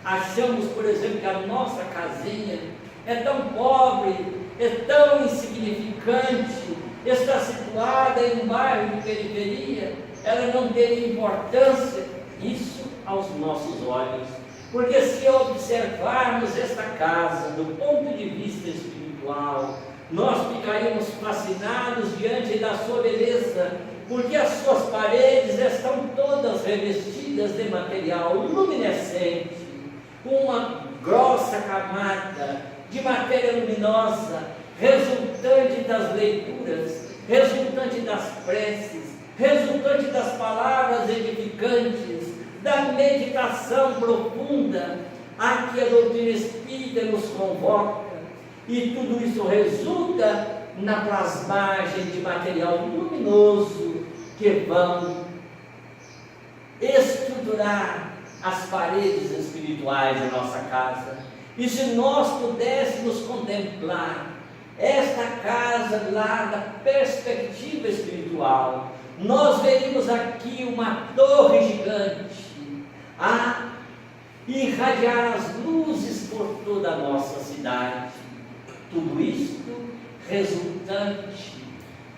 achamos, por exemplo, que a nossa casinha é tão pobre, é tão insignificante, está situada em um bairro de periferia, ela não tem importância, isso aos nossos olhos, porque se observarmos esta casa do ponto de vista espiritual, nós ficaríamos fascinados diante da sua beleza, porque as suas paredes estão todas revestidas de material luminescente, uma grossa camada de matéria luminosa, resultante das leituras, resultante das preces, resultante das palavras edificantes, da meditação profunda a que a doutrina espírita nos convoca, e tudo isso resulta na plasmagem de material luminoso que vão estruturar as paredes espirituais de nossa casa. E se nós pudéssemos contemplar esta casa lá da perspectiva espiritual, nós veríamos aqui uma torre gigante a irradiar as luzes por toda a nossa cidade. Tudo isto resultante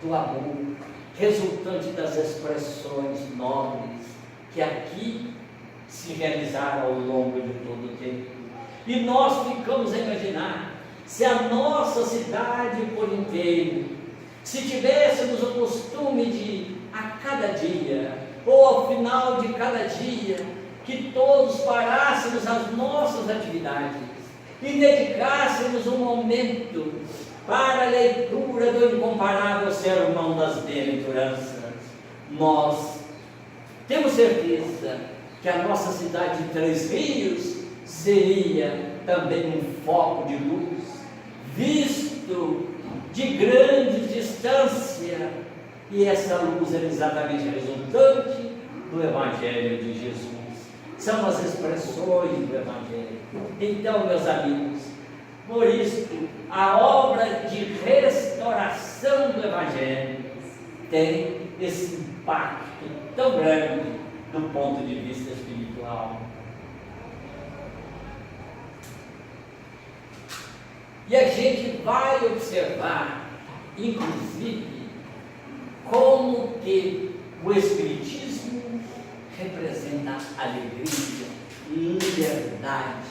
do amor, resultante das expressões nobres que aqui se realizaram ao longo de todo o tempo. E nós ficamos a imaginar, se a nossa cidade por inteiro, se tivéssemos o costume de, a cada dia, ou ao final de cada dia, que todos parássemos as nossas atividades e dedicássemos um momento para a leitura do incomparável Sermão das Bem-aventuranças, nós temos certeza que a nossa cidade de Três Rios seria também um foco de luz, visto de grande distância, e essa luz é exatamente resultante do Evangelho de Jesus. São as expressões do Evangelho. Então, meus amigos, por isso, a obra de restauração do Evangelho tem esse impacto tão grande do ponto de vista espiritual. E a gente vai observar, inclusive, como que o Espiritismo representa alegria, liberdade.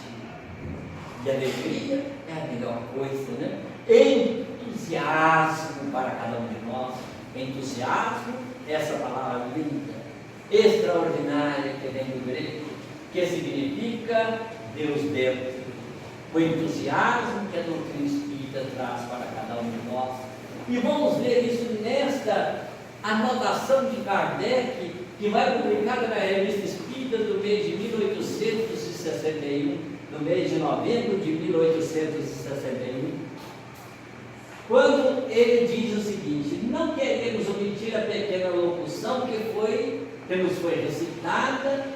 E alegria é a melhor coisa, né? Entusiasmo para cada um de nós. Entusiasmo, essa palavra linda, extraordinária, que vem do grego, que significa Deus dentro. O entusiasmo que a doutrina espírita traz para cada um de nós. E vamos ver isso nesta anotação de Kardec, que vai publicada na Revista Espírita do mês de 1861, no mês de novembro de 1861, quando ele diz o seguinte: não queremos omitir a pequena locução que nos foi recitada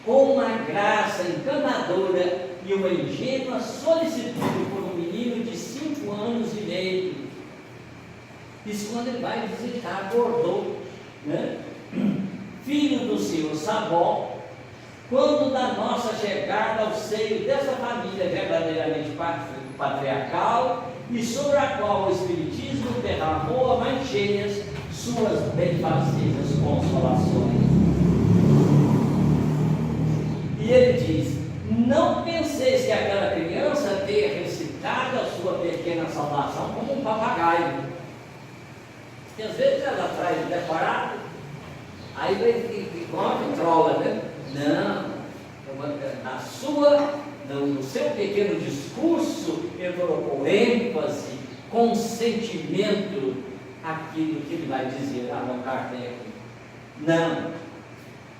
com uma graça encantadora e uma ingênua solicitude por um menino de 5 anos e meio. Isso quando ele vai visitar Bordeaux, né? Filho do senhor Sabon, quando da nossa chegada ao seio dessa família verdadeiramente patriarcal e sobre a qual o Espiritismo derramou a mais cheias suas benfazejas consolações. E ele diz: não penseis que aquela criança tenha recitado a sua pequena saudação como um papagaio. Porque às vezes ela traz decorado, aí vem igual trola, né? Não, no seu pequeno discurso, ele colocou ênfase, com sentimento, aquilo que ele vai dizer a Allan Kardec. Não,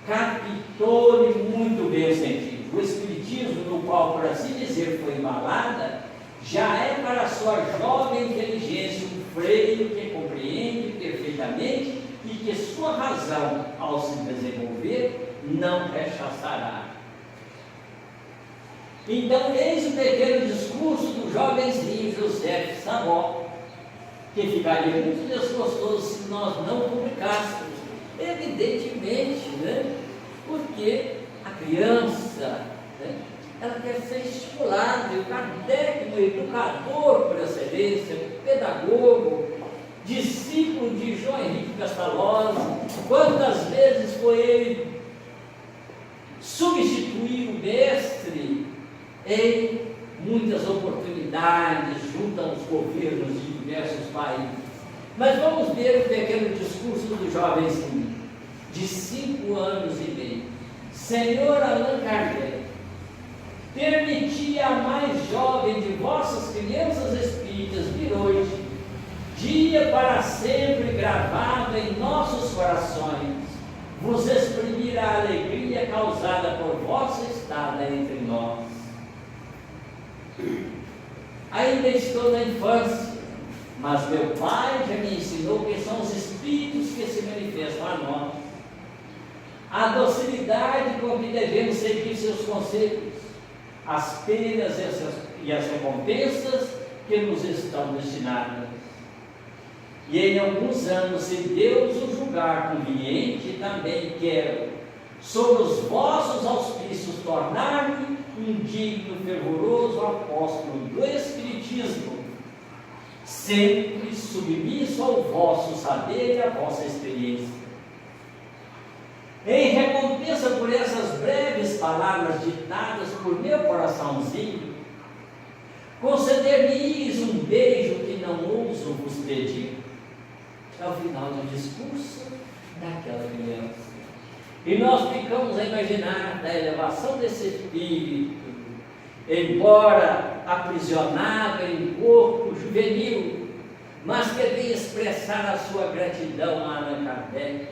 captou-lhe muito bem o sentido. O Espiritismo, no qual, por assim dizer, foi embalada, já é para a sua jovem inteligência um freio que compreende perfeitamente e que sua razão, ao se desenvolver, não rechaçará. Então, eis o pequeno discurso do jovenzinho José Samó, que ficaria muito desgostoso se nós não publicássemos, evidentemente, né? Porque a criança, né, ela quer ser estimulada, e o Kardec, um educador por excelência, pedagogo, discípulo de João Henrique Pestalozzi, quantas vezes foi ele substituir o mestre em muitas oportunidades junto aos governos de diversos países. Mas vamos ver o pequeno discurso do jovenzinho, de 5 anos e meio. Senhor Allan Kardec, permiti a mais jovem de vossas crianças espíritas vir hoje, dia para sempre gravado em nossos corações, vos exprimir a alegria causada por vossa estada entre nós. Ainda estou na infância, mas meu pai já me ensinou que são os espíritos que se manifestam a nós. A docilidade com que devemos seguir seus conselhos, as penas e as recompensas que nos estão destinadas. E em alguns anos, se Deus o julgar conveniente, também quero, sob os vossos auspícios, tornar-me um digno, fervoroso apóstolo do Espiritismo, sempre submisso ao vosso saber e à vossa experiência. Em recompensa por essas breves palavras ditadas por meu coraçãozinho, conceder-me-eis um beijo que não ouso vos pedir. É o final do discurso daquela criança. E nós ficamos a imaginar da elevação desse espírito, embora aprisionado em corpo juvenil, mas que vem expressar a sua gratidão a Allan Kardec,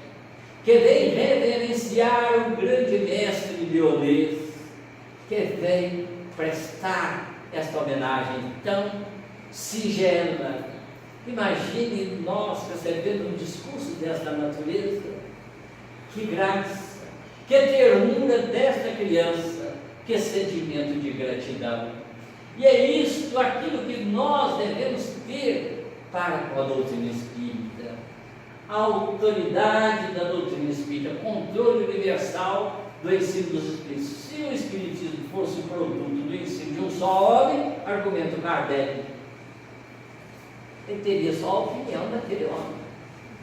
que vem reverenciar o grande mestre leonês, que vem prestar esta homenagem tão singela. Imagine nós recebendo um discurso desta natureza. Que graça, que ternura desta criança, que sentimento de gratidão. E é isto aquilo que nós devemos ter para com a doutrina espírita. A autoridade da doutrina espírita, controle universal do ensino dos espíritos. Se o espiritismo fosse produto do ensino de um só homem, argumento Kardec, ele teria só a opinião daquele homem,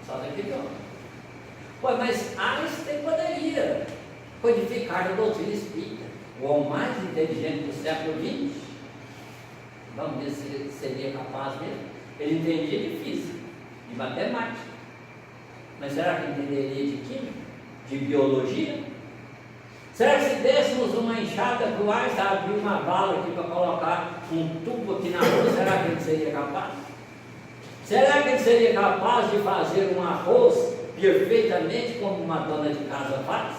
só daquele homem. Pois, mas Einstein poderia codificar a doutrina espírita, o homem mais inteligente do século XX. Vamos ver se ele seria capaz mesmo. Ele entendia de física, de matemática, mas será que entenderia de química, de biologia? Será que se dessemos uma enxada para o Einstein, abrir uma bala aqui para colocar um tubo aqui na rua, será que ele seria capaz? Será que ele seria capaz de fazer um arroz perfeitamente como uma dona de casa faz?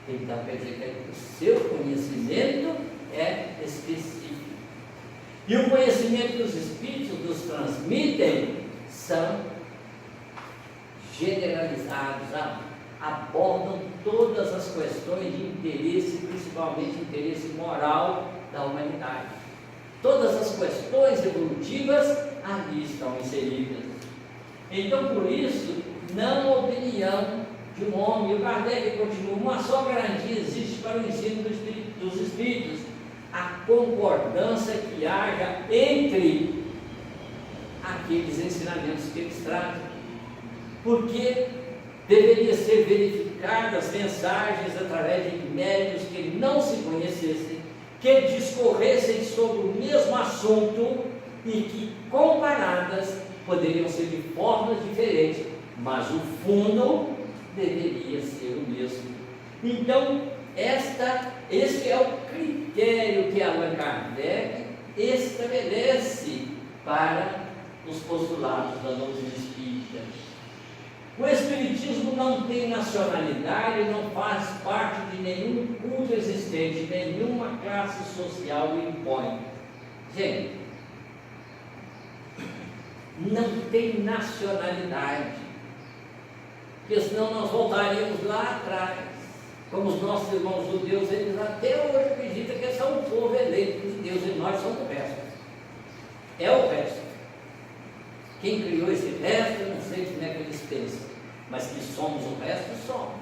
Então quer dizer que o seu conhecimento é específico. E o conhecimento que os espíritos nos transmitem são generalizados, abordam todas as questões de interesse, principalmente interesse moral da humanidade. Todas as questões evolutivas ali estão inseridas. Então, por isso, não a opinião de um homem, e o Kardec continua, uma só garantia existe para o ensino dos espíritos, a concordância que haja entre aqueles ensinamentos que eles trazem, porque deveria ser verificadas mensagens através de médios que não se conhecessem, que discorressem sobre o mesmo assunto e que, comparadas, poderiam ser de formas diferentes, mas o fundo deveria ser o mesmo. Então, esse é o critério que Allan Kardec estabelece para os postulados da doutrina espírita. O Espiritismo não tem nacionalidade, não faz parte de nenhum culto existente, nenhuma classe social o impõe. Gente, não tem nacionalidade, porque senão nós voltaríamos lá atrás, como os nossos irmãos judeus, eles até hoje acreditam que são o povo eleito de Deus e nós somos o resto. É o resto. Quem criou esse resto, eu não sei como é que eles pensam, mas que somos o resto, somos.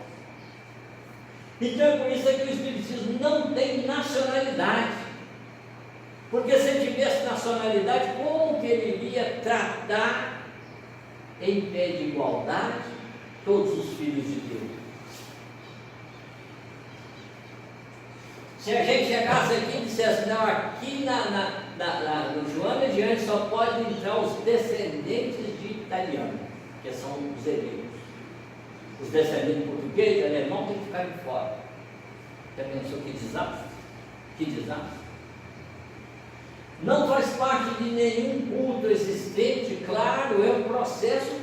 Então é por isso que o Espiritismo não tem nacionalidade, porque se ele tivesse nacionalidade, como que ele iria tratar em pé de igualdade todos os filhos de Deus? Se a gente chegasse aqui e dissesse, não, aqui no João mediante só podem entrar os descendentes de italiano, que são os hebreus. Os descendentes de português e alemão têm que ficar de fora. Já pensou que desastre? Que desastre! Não faz parte de nenhum culto existente, claro, é um processo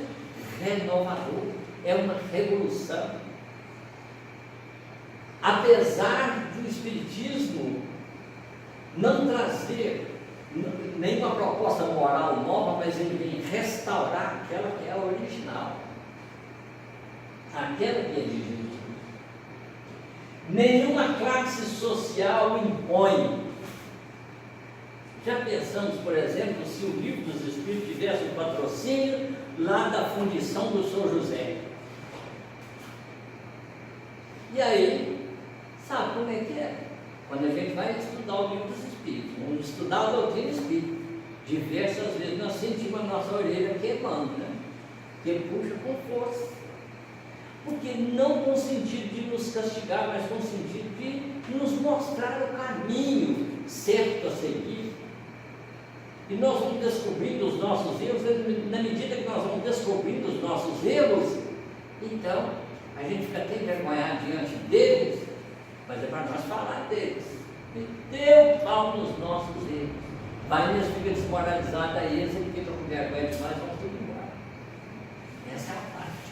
renovador, é uma revolução. Apesar do Espiritismo não trazer nenhuma proposta moral nova, mas ele vem restaurar aquela que é a original, aquela que é de Jesus. Nenhuma classe social impõe. Já pensamos, por exemplo, se o Livro dos Espíritos tivesse um patrocínio lá da fundição do São José? E aí, sabe como é que é? Quando a gente vai estudar o Livro dos Espíritos, vamos estudar a doutrina espírita, diversas vezes nós sentimos a nossa orelha queimando, né? Que puxa com força. Porque não com o sentido de nos castigar, mas com o sentido de nos mostrar o caminho certo a seguir. E nós vamos descobrindo os nossos erros, na medida que nós vamos descobrindo os nossos erros, então a gente fica até envergonhado diante deles, mas é para nós falar deles. Meteu pau nos nossos erros. Vai eles fica desmoralizado, aí eles ficam com vergonha demais, vão tudo embora. Essa é a parte.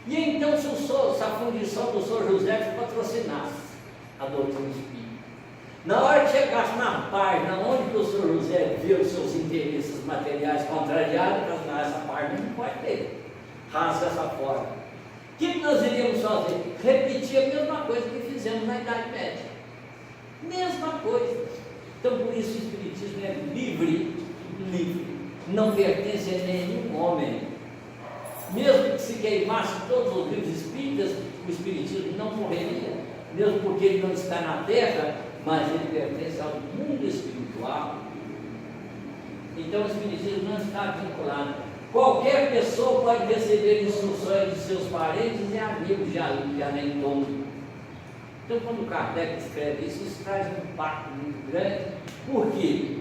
E então, se a fundição do São José patrocinasse a doutrina espírita, na hora que chegasse na página onde o São José vê os seus interesses materiais contrariados, essa página não pode ter, rasga essa fora. O que nós iríamos fazer? Repetir a mesma coisa que fizemos na Idade Média. Mesma coisa. Então, por isso o Espiritismo é livre, não pertence a nenhum homem. Mesmo que se queimasse todos os livros espíritas, o Espiritismo não morreria, mesmo porque ele não está na Terra, mas ele pertence ao mundo espiritual. Então o Espiritismo não está vinculado. Qualquer pessoa pode receber instruções de seus parentes e amigos já nem todo. Então, quando Kardec escreve isso, isso traz um impacto muito grande. Por quê?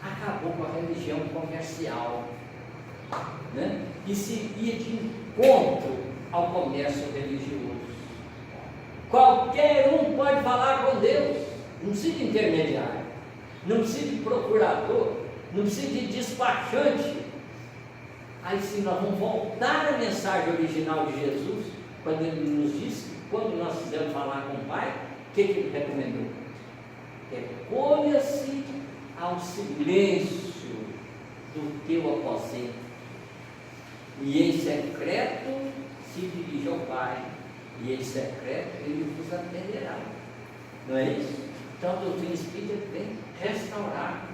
Acabou com a religião comercial, né? E se ia de encontro ao comércio religioso. Qualquer um pode falar com Deus, não precisa de intermediário, não precisa de procurador, não precisa de despachante. Aí sim nós vamos voltar à mensagem original de Jesus, quando ele nos disse que quando nós quisermos falar com o Pai, o que ele recomendou? Recolha-se ao silêncio do teu aposento, e em secreto se dirige ao Pai, e em secreto ele vos atenderá. Não é isso? Então a doutrina espírita vem restaurar.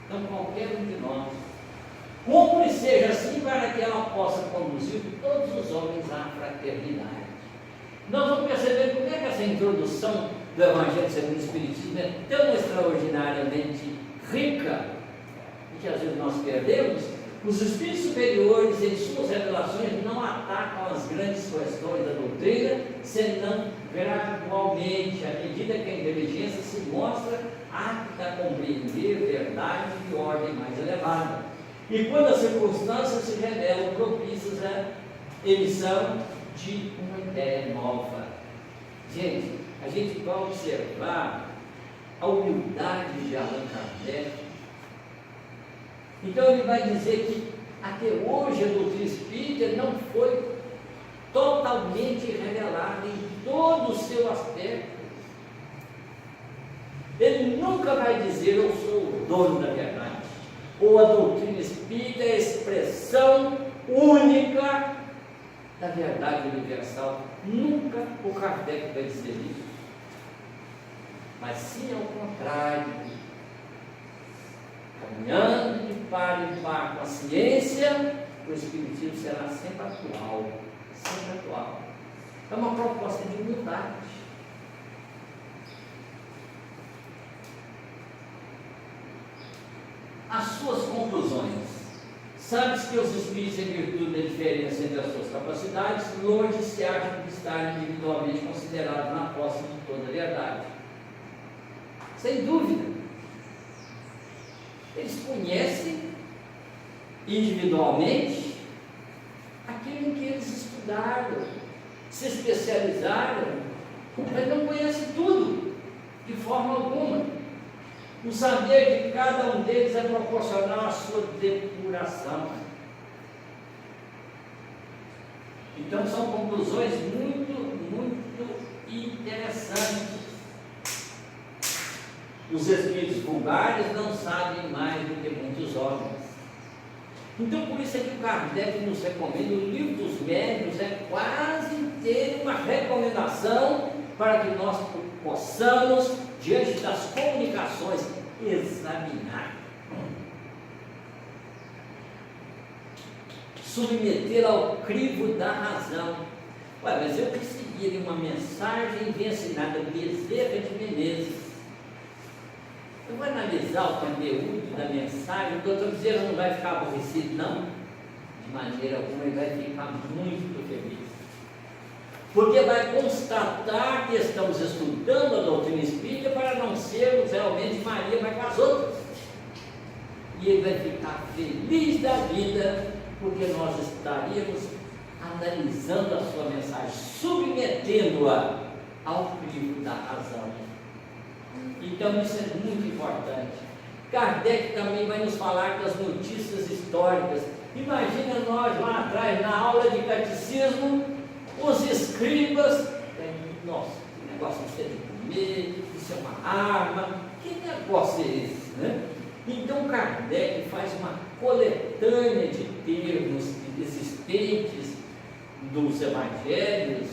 Então qualquer um de nós, cumpre seja assim, para que ela possa conduzir todos os homens à fraternidade. Nós vamos perceber como é que essa introdução do Evangelho segundo o Espiritismo é tão extraordinariamente rica, e que às vezes nós perdemos. Os espíritos superiores, em suas revelações, não atacam as grandes questões da doutrina, senão gradualmente, à medida que a inteligência se mostra apta a compreender verdade de ordem mais elevada. E quando as circunstâncias se revelam propícias à emissão de uma ideia nova. Gente, a gente vai observar a humildade de Allan Kardec. Então ele vai dizer que até hoje a doutrina espírita não foi totalmente revelada em todo o seu aspecto. Ele nunca vai dizer eu sou o dono da verdade, ou a doutrina espírita é a expressão única da verdade universal. Nunca o Kardec vai dizer isso, mas sim ao contrário, caminhando de par em par com a ciência, o Espiritismo será sempre atual, sempre atual. É uma proposta de humildade. As suas conclusões. Sabe-se que os espíritos, em virtude da diferença entre as suas capacidades, longe se acham de estar individualmente considerados na posse de toda a verdade. Sem dúvida. Eles conhecem individualmente aquilo em que eles estudaram, se especializaram, mas não conhecem tudo, de forma alguma. O saber de cada um deles é proporcional à sua depuração. Então são conclusões muito interessantes. Os espíritos vulgares não sabem mais do que muitos homens. Então por isso é que o Kardec nos recomenda, o livro dos médiuns é quase inteiro uma recomendação para que nós possamos, diante das comunicações, examinar, submeter ao crivo da razão. Ué, mas eu recebi uma mensagem ensinada Bezerra de Menezes. Eu vou analisar o conteúdo da mensagem. O doutor Bezerra não vai ficar aborrecido, não, de maneira alguma, ele vai ficar muito feliz, porque vai constatar que estamos estudando a doutrina espírita para não sermos realmente Maria vai com as outras, e ele vai ficar feliz da vida, porque nós estaríamos analisando a sua mensagem, submetendo-a ao crivo da razão. Então isso é muito importante. Kardec também vai nos falar das notícias históricas. Imagina nós lá atrás, na aula de catecismo, os escribas, nossa, que negócio de ser de comer, isso é uma arma, que negócio é esse, né? Então Kardec faz uma coletânea de termos existentes dos evangelhos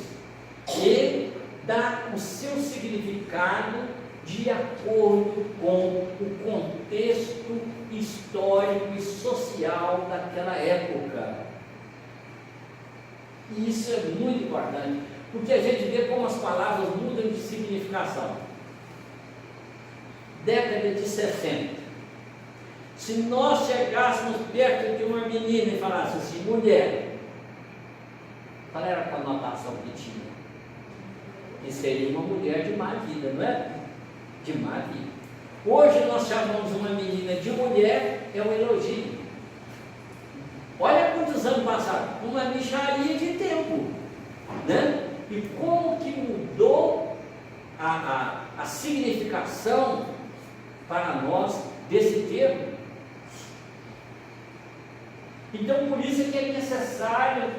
e dá o seu significado de acordo com o contexto histórico e social daquela época. E isso é muito importante, porque a gente vê como as palavras mudam de significação. Década de 60. Se nós chegássemos perto de uma menina e falássemos assim, mulher, qual era a conotação que tinha? Que seria uma mulher de má vida, não é? De má vida. Hoje nós chamamos uma menina de mulher, é um elogio. Olha quantos anos passaram, uma mixaria de tempo, né? E como que mudou a significação para nós desse termo. Então por isso é que é necessário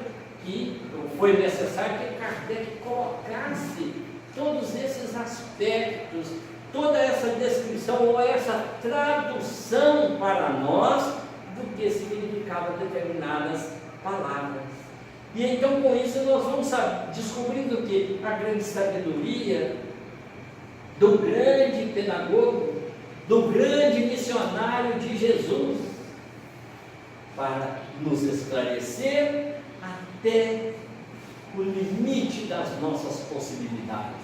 foi necessário que Kardec colocasse todos esses aspectos, toda essa descrição ou essa tradução para nós do que significavam determinadas palavras. E então com isso nós vamos descobrindo que a grande sabedoria do grande pedagogo, do grande missionário de Jesus, para nos esclarecer até o limite das nossas possibilidades.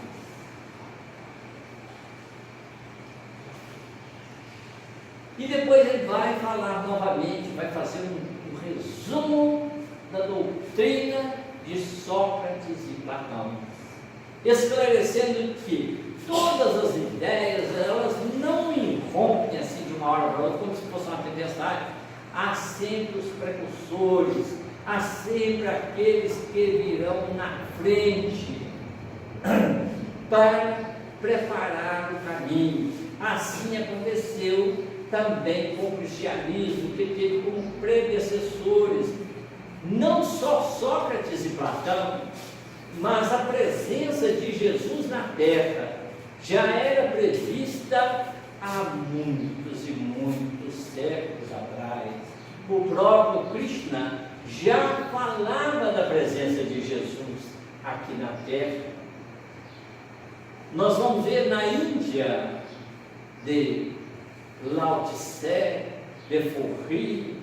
E depois ele vai falar novamente, vai fazer um resumo da doutrina de Sócrates e Platão, esclarecendo que todas as ideias, elas não irrompem assim de uma hora para outra, como se fosse uma tempestade. Há sempre os precursores, há sempre aqueles que virão na frente para preparar o caminho. Assim aconteceu também com o cristianismo, que teve como predecessores não só Sócrates e Platão, mas a presença de Jesus na terra já era prevista há muitos e muitos séculos atrás. O próprio Krishna já falava da presença de Jesus aqui na terra. Nós vamos ver na Índia de Lao Tse, de Forri,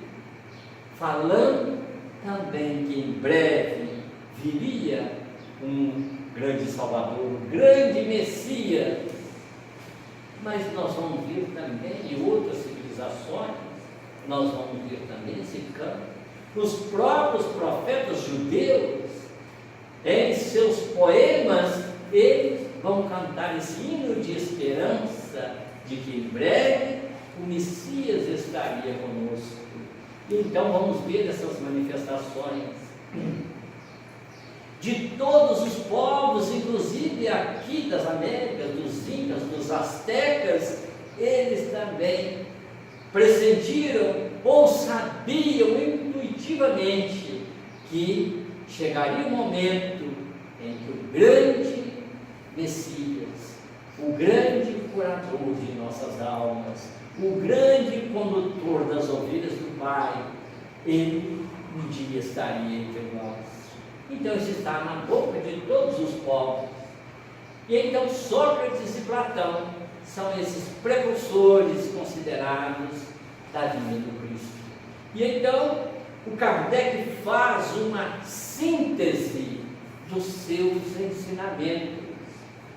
falando também que em breve viria um grande Salvador, um grande Messias. Mas nós vamos ver também em outras civilizações, nós vamos ver também esse campo, os próprios profetas judeus, em seus poemas, eles vão cantar esse hino de esperança, de que em breve o Messias estaria conosco. Então vamos ver essas manifestações de todos os povos, inclusive aqui das Américas, dos Incas, dos Astecas. Eles também pressentiram ou sabiam intuitivamente que chegaria o momento em que o grande Messias, o grande curador de nossas almas, o grande condutor das ovelhas do Pai, ele um dia estaria entre nós. Então isso está na boca de todos os povos. E então Sócrates e Platão são esses precursores considerados da vinda do Cristo. E então o Kardec faz uma síntese dos seus ensinamentos.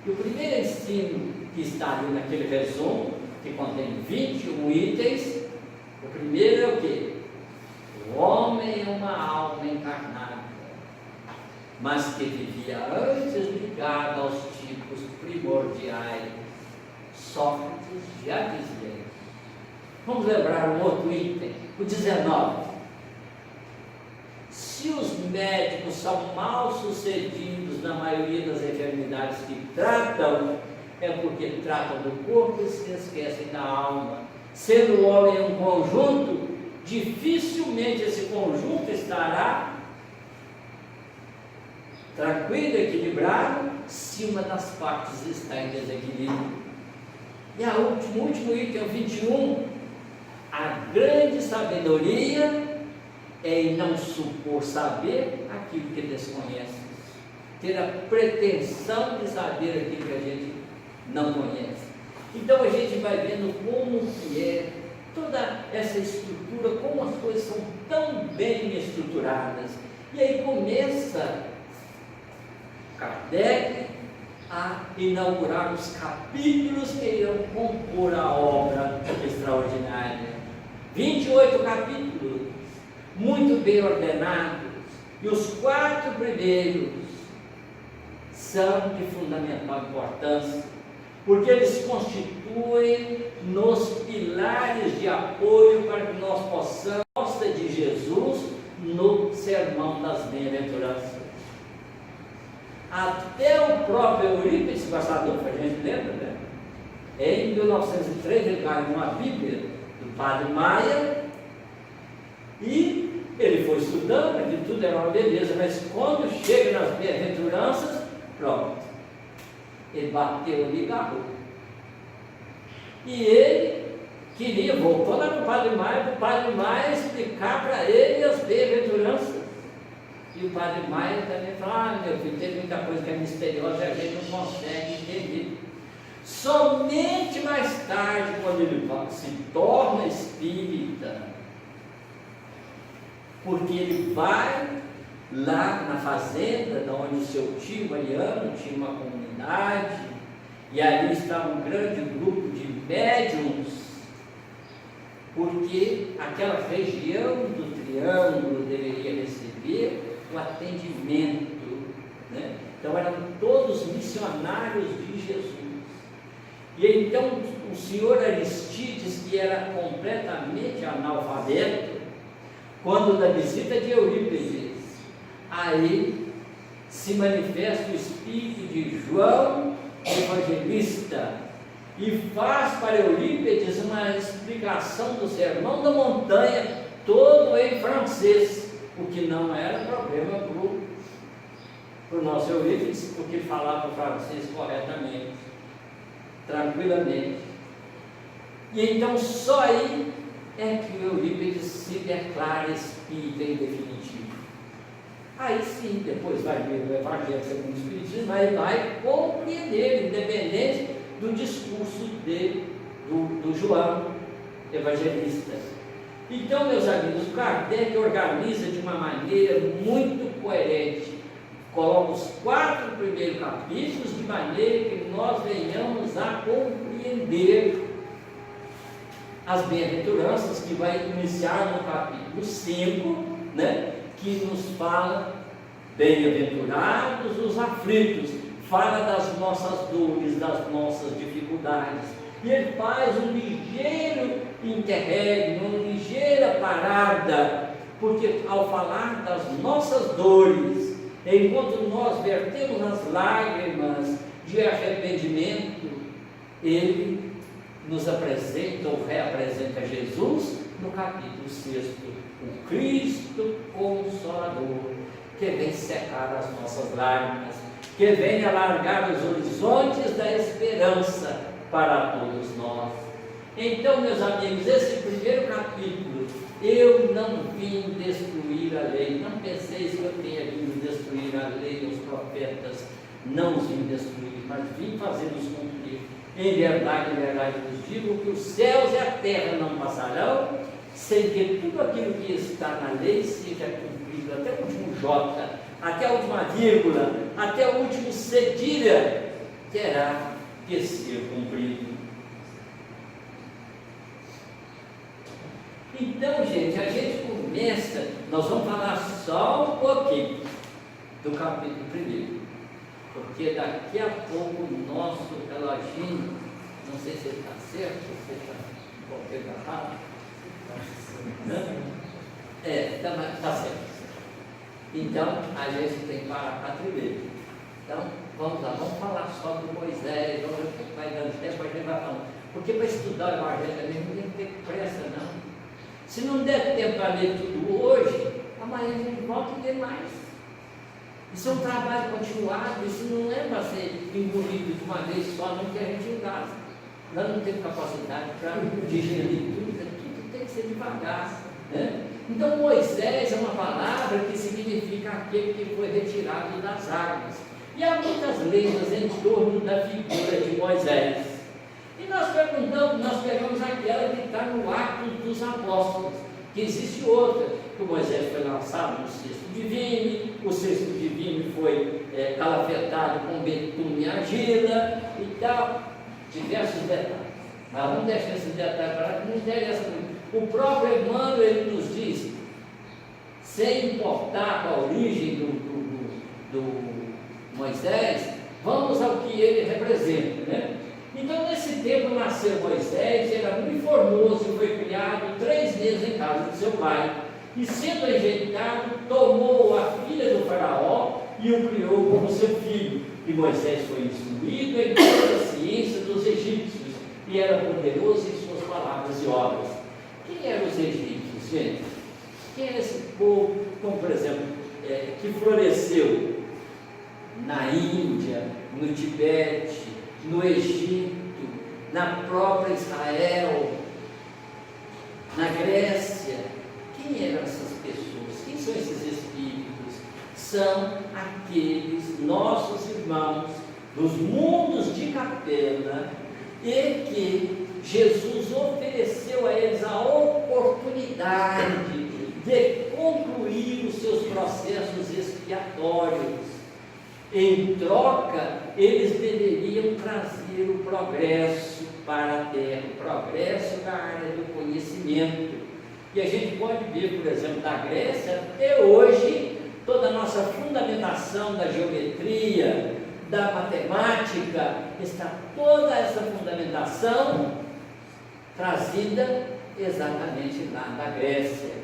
E o primeiro ensino que está ali naquele resumo, que contém 21 itens, o primeiro é o quê? O homem é uma alma encarnada, mas que vivia antes ligado aos tipos primordiais. Sócrates já dizia. Vamos lembrar um outro item, o 19. Se os médicos são mal sucedidos na maioria das enfermidades que tratam, é porque tratam do corpo e se esquecem da alma. Sendo o homem um conjunto, dificilmente esse conjunto estará tranquilo, equilibrado, se uma das partes está em desequilíbrio. E o último item, o 21, a grande sabedoria é em não supor saber aquilo que desconhece, ter a pretensão de saber aquilo que a gente não conhece. Então a gente vai vendo como que é toda essa estrutura, como as coisas são tão bem estruturadas. E aí começa Kardec a inaugurar os capítulos que irão compor a obra extraordinária. 28 capítulos, muito bem ordenados, e os 4 primeiros são de fundamental importância, porque eles constituem nos pilares de apoio para que nós possamos de Jesus no sermão das bem-aventuranças. Até o próprio Eurípides Passador, a gente lembra, né? Em 1903 ele ganhou uma Bíblia do Padre Maia e ele foi estudando, que tudo era uma beleza, mas quando chega nas bem-aventuranças, pronto, ele bateu ali e agarrou. E ele queria, voltou lá no Padre Maia, para o Padre Maia explicar para ele as bem-aventuranças. E o Padre Maia também falou: meu filho, tem muita coisa que é misteriosa e a gente não consegue entender. Somente mais tarde, quando ele se torna espírita, porque ele vai lá na fazenda, onde o seu tio Mariano tinha uma comunidade, e ali estava um grande grupo de médiums, porque aquela região do Triângulo deveria receber o atendimento, né? Então eram todos missionários de Jesus. E então o senhor Aristides, que era completamente analfabeto, quando na visita de Eurípides, aí se manifesta o espírito de João Evangelista e faz para Eurípides uma explicação do Sermão da Montanha, todo em francês, o que não era problema para o nosso Eurípides, porque ele falava o francês corretamente, tranquilamente. E então só aí é que o Eurípides se declara espírita em definitivo. Aí sim, depois vai ver o Evangelho segundo o Espiritismo, aí vai compreender, independente do discurso do João Evangelista. Então, meus amigos, Kardec organiza de uma maneira muito coerente, coloca os 4 primeiros capítulos de maneira que nós venhamos a compreender as bem-aventuranças, que vai iniciar no capítulo 5, né, que nos fala: bem-aventurados os aflitos, fala das nossas dores, das nossas dificuldades, e ele faz um ligeiro interregno, uma ligeira parada, porque ao falar das nossas dores, enquanto nós vertemos as lágrimas de arrependimento, ele nos apresenta ou reapresenta Jesus no capítulo 6, o Cristo Consolador, que vem secar as nossas lágrimas, que vem alargar os horizontes da esperança para todos nós. Então, meus amigos, esse primeiro capítulo, eu não vim destruir a lei, não penseis que eu tenha vindo destruir a lei, os profetas, não os vim destruir, mas vim fazê-los cumprir. Em verdade, vos digo que os céus e a terra não passarão, sem que tudo aquilo que está na lei seja cumprido, até o último J, até a última vírgula, até o último cedilha, terá que ser cumprido. Então, gente, a gente começa, nós vamos falar só um pouquinho do capítulo 1, porque daqui a pouco o nosso reloginho, não sei se ele está certo, se ele está errado. Está certo. Então, a gente tem que parar para primeiro. Então, vamos lá, vamos falar só do Moisés, vamos ver o que vai dando tempo, a gente vai falando. Porque para estudar o Evangelho também não tem que ter pressa, não. Se não der tempo para ler tudo hoje, amanhã a gente volta e lê mais. Isso é um trabalho continuado, isso não é para ser engolido de uma vez só, não, que a gente engasa. Nós não temos capacidade para digerir tudo tem que ser devagar, né? Então, Moisés é uma palavra que significa aquele que foi retirado das águas. E há muitas lendas em torno da figura de Moisés. E nós pegamos aquela que está no Atos dos Apóstolos, que existe outra, que Moisés foi lançado no cesto de vinho, o cesto de vinho foi calafetado com betume e argila e tal, diversos detalhes. Mas vamos deixar esses detalhes para lá, que não interessa muito. O próprio Emmanuel, ele nos diz, sem importar com a origem do Moisés, vamos ao que ele representa, né? Então, nesse tempo nasceu Moisés, era muito formoso, foi criado 3 meses em casa de seu pai, e sendo enjeitado, tomou a filha do faraó e o criou como seu filho. E Moisés foi instruído em toda a ciência dos egípcios, e era poderoso em suas palavras e obras. Quem eram os egípcios, gente? Quem era esse povo, como por exemplo, que floresceu na Índia, no Tibete, no Egito, na própria Israel, na Grécia? Quem eram essas pessoas? Quem são esses espíritos? São aqueles nossos irmãos dos mundos de capela, e que Jesus ofereceu a eles a oportunidade de concluir os seus processos processos expiatórios. Em troca, eles deveriam trazer o progresso para a terra, o progresso na área do conhecimento. E a gente pode ver, por exemplo, da Grécia, até hoje, toda a nossa fundamentação da geometria, da matemática, está toda essa fundamentação trazida exatamente lá da Grécia.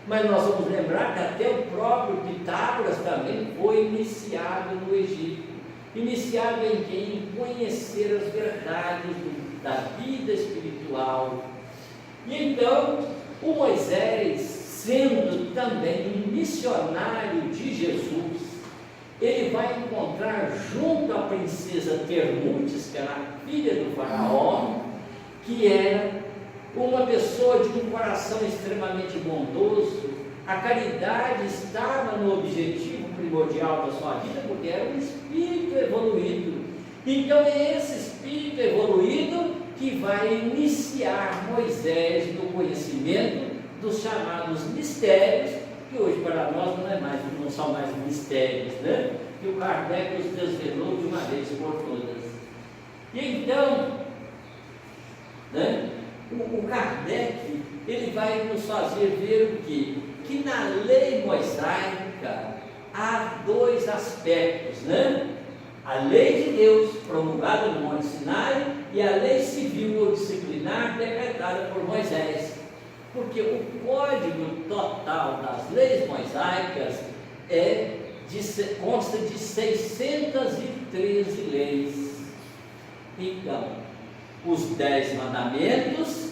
Mas nós vamos lembrar que até o próprio Pitágoras também foi iniciado no Egito. Iniciado em quem? Em conhecer as verdades da vida espiritual. E então, o Moisés, sendo também um missionário de Jesus, ele vai encontrar junto à princesa Termutes, que era a filha do faraó, que era uma pessoa de um coração extremamente bondoso. A caridade estava no objetivo primordial da sua vida, porque era um espírito evoluído. Então é esse espírito evoluído que vai iniciar Moisés no conhecimento dos chamados mistérios, que hoje para nós não são mais mistérios, né? Que o Kardec os desvelou de uma vez por todas. E então, né? O Kardec, ele vai nos fazer ver o quê? Que na lei mosaica há dois aspectos, né? A lei de Deus, promulgada no Monte Sinai, e a lei civil ou disciplinar, decretada por Moisés. Porque o código total das leis mosaicas consta de 613 leis. Então, os 10 mandamentos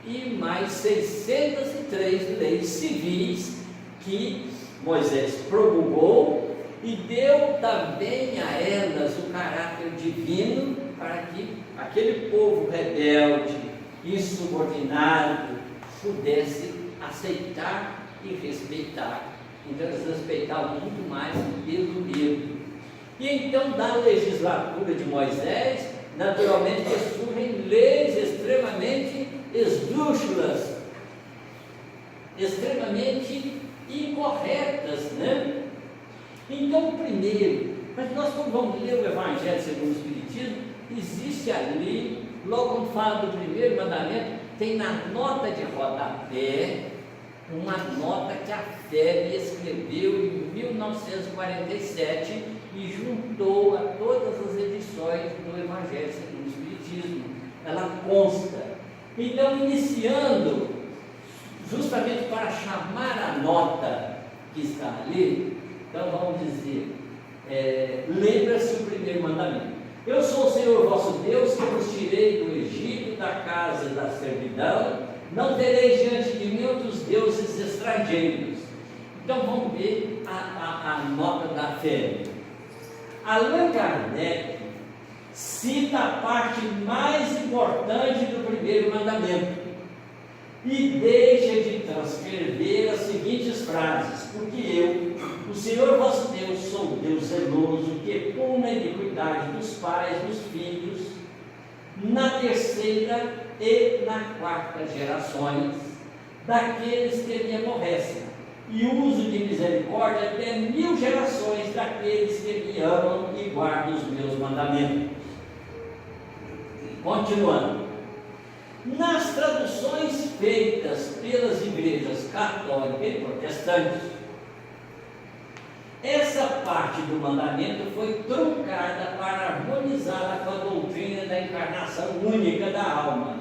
e mais 603 leis civis que Moisés promulgou e deu também a elas o caráter divino para que aquele povo rebelde, insubordinado, pudesse aceitar e respeitar. Então eles respeitavam muito mais pelo medo. E então, da legislatura de Moisés, naturalmente surgem leis extremamente esdrúxulas, extremamente incorretas, né? Então, primeiro, mas nós quando vamos ler o Evangelho segundo o Espiritismo, existe ali, logo quando fala do primeiro mandamento, tem na nota de rodapé uma nota que a FEB escreveu em 1947 e juntou a todas as edições do Evangelho segundo o Espiritismo. Ela consta. Então, iniciando, justamente para chamar a nota que está ali, então vamos dizer, lembra-se o primeiro mandamento. Eu sou o Senhor vosso Deus, que vos tirei do Egito, da casa da servidão. Não tereis diante de mim outros deuses estrangeiros. Então vamos ver a nota da fé. Allan Kardec cita a parte mais importante do primeiro mandamento e deixa de transcrever as seguintes frases: porque eu, o Senhor vosso Deus, sou Deus zeloso, que pune a iniquidade dos pais, dos filhos, na terceira e na quarta gerações daqueles que me aborrecem, e uso de misericórdia até 1000 gerações daqueles que me amam e guardam os meus mandamentos. Continuando, nas traduções feitas pelas igrejas católica e protestante, essa parte do mandamento foi truncada para harmonizá-la com a doutrina da encarnação única da alma.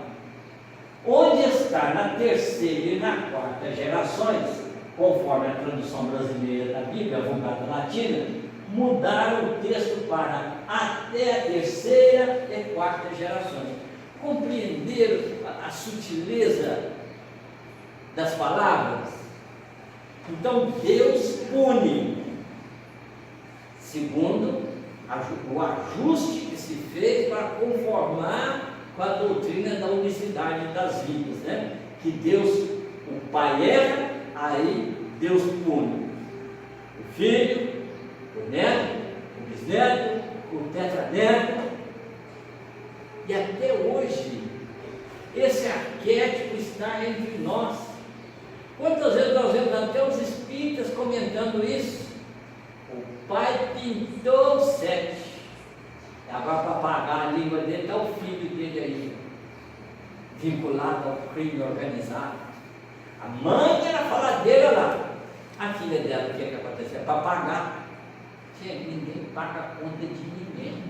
Onde está na terceira e na quarta gerações, conforme a tradução brasileira da Bíblia, a Vulgata Latina, mudaram o texto para até a terceira e quarta gerações. Compreenderam a sutileza das palavras? Então Deus pune, segundo o ajuste que se fez para conformar com a doutrina da unicidade das vidas, né? Que Deus, o Pai erra, aí Deus pune o filho, o neto, o bisneto, o tetraneto. E até hoje esse arquétipo está entre nós. Quantas vezes nós vemos até os espíritas comentando isso? pai pintou 7. Agora, para pagar a língua dele, está o filho dele aí, vinculado ao crime organizado. A mãe era faladeira lá. A filha dela, o que aconteceu? Para pagar. Gente, ninguém paga a conta de ninguém.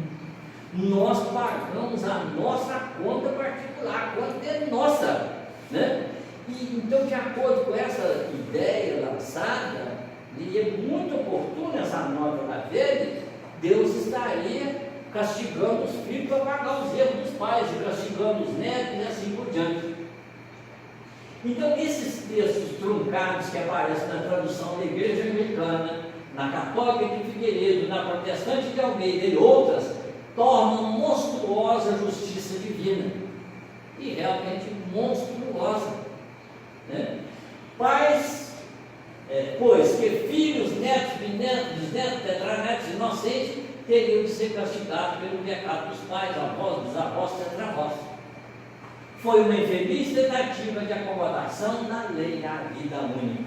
Nós pagamos a nossa conta particular, a conta é nossa, né? E, então, de acordo com essa ideia lançada, e é muito oportuna essa nota da velha, Deus estaria castigando os filhos para pagar os erros dos pais, e castigando os netos e assim por diante. Então, esses textos truncados que aparecem na tradução da Igreja Americana, na Católica de Figueiredo, na Protestante de Almeida e outras, tornam monstruosa a justiça divina, e realmente monstruosa, né? Pais, pois que filhos, netos, bisnetos, tetranetos, inocentes, teriam de ser castigados pelo pecado dos pais, avós, bisavós, tetravós. Foi uma infeliz tentativa de acomodação na lei da vida única.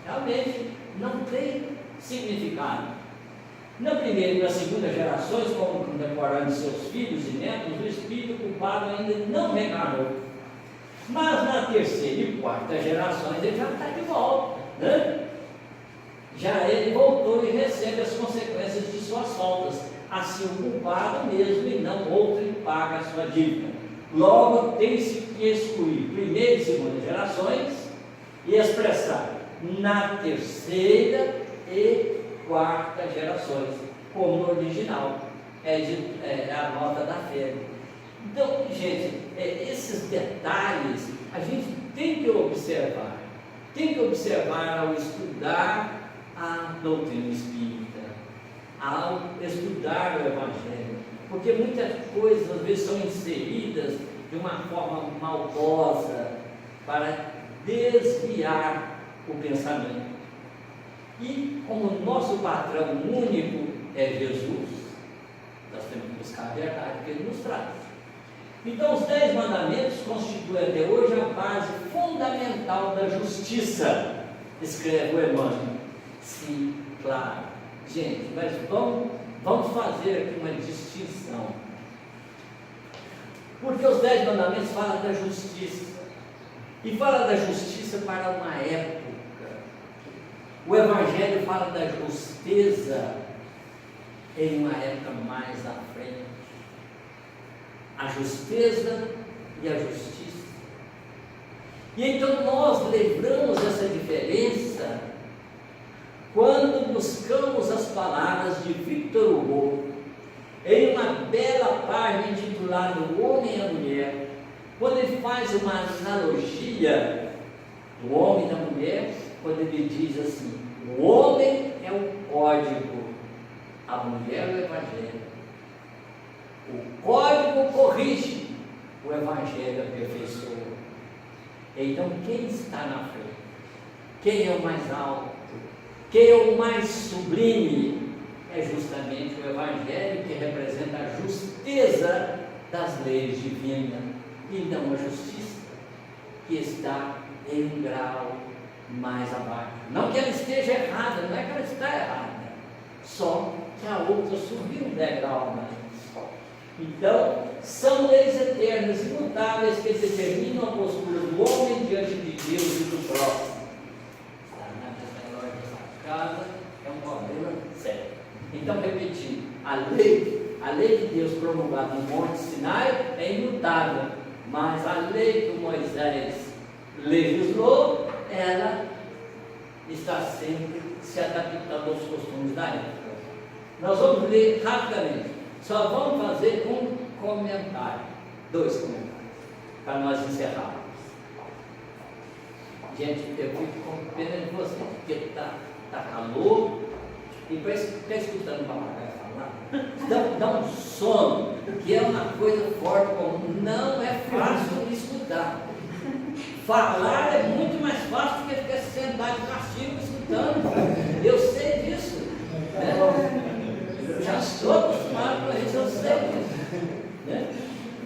Realmente não tem significado. Na primeira e na segunda gerações, como contemporâneos de seus filhos e netos, o espírito culpado ainda não reencarnou. Mas na terceira e quarta gerações ele já está de volta, né? Já ele voltou e recebe as consequências de suas faltas. Assim o culpado mesmo e não outro paga a sua dívida. Logo tem-se que excluir primeira e segunda gerações e expressar na terceira e quarta gerações, como no original, é a nota da fé. Então, gente, esses detalhes a gente tem que observar ao estudar a doutrina espírita, ao estudar o Evangelho, porque muitas coisas às vezes são inseridas de uma forma maldosa para desviar o pensamento. E como o nosso patrão único é Jesus, nós temos que buscar a verdade que Ele nos traz. Então, os 10 mandamentos constituem até hoje a base fundamental da justiça, escreve o Emmanuel. Sim, claro. Gente, mas vamos fazer aqui uma distinção. Porque os 10 mandamentos falam da justiça. E fala da justiça para uma época. O Evangelho fala da justeza em uma época mais à frente. A justeza e a justiça. E então nós lembramos essa diferença quando buscamos as palavras de Victor Hugo em uma bela página intitulada O Homem e a Mulher, quando ele faz uma analogia do homem e da mulher, quando ele diz assim: o homem é o código, a mulher é o Evangelho. O código corrige, o Evangelho aperfeiçoa. Então, quem está na frente? Quem é o mais alto? Quem é o mais sublime? É justamente o Evangelho, que representa a justeza das leis divinas, e não a justiça, que está em um grau mais abaixo. Não que ela esteja errada, não é que ela está errada, só que a outra subiu um degrau mais. Então, são leis eternas, imutáveis, que determinam a postura do homem diante de Deus e do próximo. Essa casa é um problema sério. Então, repetindo, a lei de Deus promulgada no Monte Sinai é imutável, mas a lei que Moisés legislou, ela está sempre se adaptando aos costumes da época. Nós vamos ler rapidamente. Só vamos fazer um comentário, 2 comentários, para nós encerrarmos. Gente, eu fico com pena de vocês, porque está calor, e para ficar escutando o papagaio falar, dá um sono, que é uma coisa forte, como não é fácil escutar. Falar é muito mais fácil do que ficar sentado de castigo escutando. Eu sei disso. Já estou acostumado com isso, eu sei disso. Né?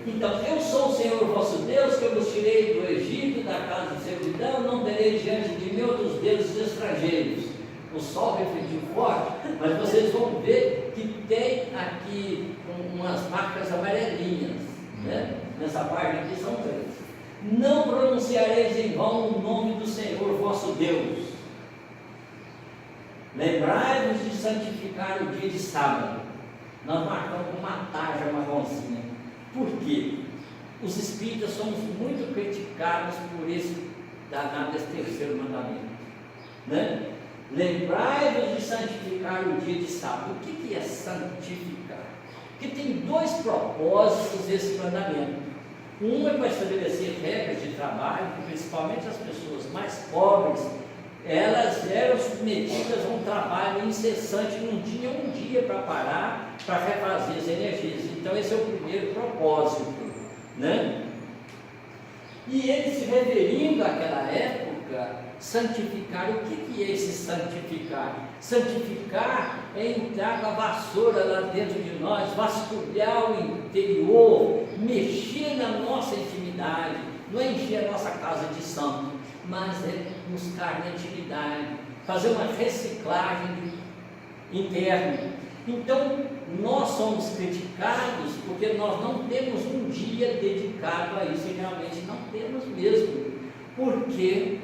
Então, eu sou o Senhor vosso Deus, que eu vos tirei do Egito, da casa de servidão, não terei diante de mim outros deuses estrangeiros. o sol refletiu forte, mas vocês vão ver que tem aqui umas marcas amarelinhas, né? Nessa parte aqui são 3. Não pronunciareis em vão o nome do Senhor vosso Deus. Lembrai-vos de santificar o dia de sábado. Nós marcamos uma tarja marronzinha. Por quê? Os espíritas somos muito criticados por esse danado, esse terceiro mandamento, né? Lembrai-vos de santificar o dia de sábado. O que é santificar? Porque tem 2 propósitos desse mandamento. Um é para estabelecer regras de trabalho, principalmente as pessoas mais pobres, elas eram submetidas a um trabalho incessante, não tinham um dia para parar, para refazer as energias. Então esse é o primeiro propósito, né? E ele se referindo àquela época, santificar, o que é esse santificar? Santificar é entrar com a vassoura lá dentro de nós, vasculhar o interior, mexer na nossa intimidade, não é encher a nossa casa de santo, mas é buscar na intimidade, fazer uma reciclagem interna. Então, nós somos criticados porque nós não temos um dia dedicado a isso, e realmente não temos mesmo, porque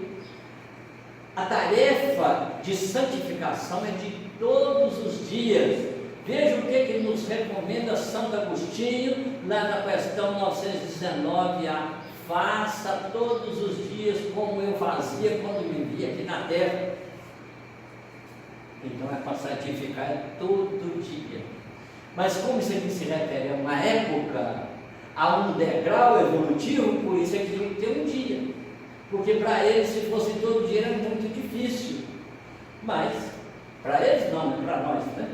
a tarefa de santificação é de todos os dias. Veja o que nos recomenda Santo Agostinho, lá na questão 919a: faça todos os dias como eu fazia quando vivi aqui na terra. Então é para santificar todo dia. Mas como isso aqui se refere a uma época, a um degrau evolutivo, por isso é que tem que ter um dia. Porque para eles, se fosse todo dia, era muito difícil. Mas, para eles não, para nós, né?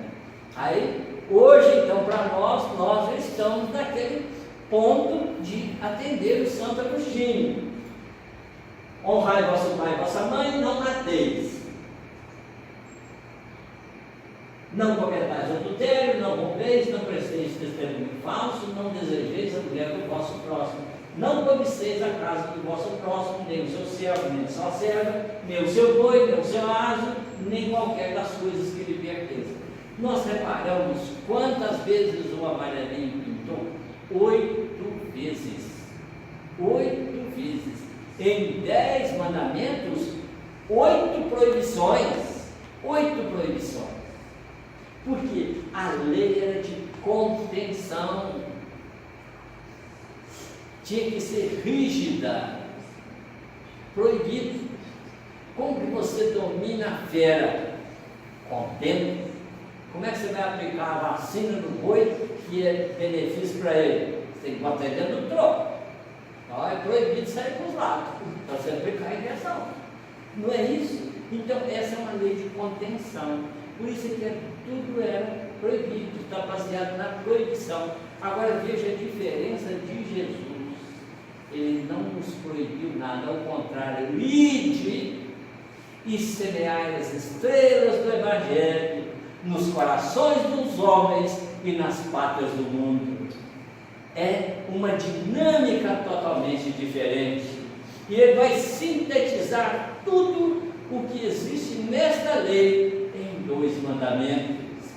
Aí, hoje, então, para nós estamos naquele ponto de atender o Santo Agostinho. Honrai vosso pai e vossa mãe, não mateis. Não cometais adultério, não roubeis, não presteis testemunho falso, não desejeis a mulher do vosso próximo. Não cobiceis a casa do vosso próximo, nem o seu servo, nem a sua serva, nem o seu boi, nem o seu asno, nem qualquer das coisas que lhe pertencem. Nós reparamos quantas vezes o amarelinho pintou? 8 vezes. 8 vezes. Em 10 mandamentos, 8 proibições. 8 proibições. Porque a lei era de contenção. Tinha que ser rígida, proibido. Como que você domina a fera? Contendo. Como é que você vai aplicar a vacina no boi que é benefício para ele? Você tem que botar ele dentro do troco. Então é proibido sair para os lados, para você aplicar a injeção. Não é isso? Então essa é uma lei de contenção. Por isso que tudo era proibido, está baseado na proibição. Agora veja a diferença de Jesus. Ele não nos proibiu nada, ao contrário, ide e semeai as estrelas do Evangelho nos corações dos homens e nas pátrias do mundo. É uma dinâmica totalmente diferente. E ele vai sintetizar tudo o que existe nesta lei em 2 mandamentos,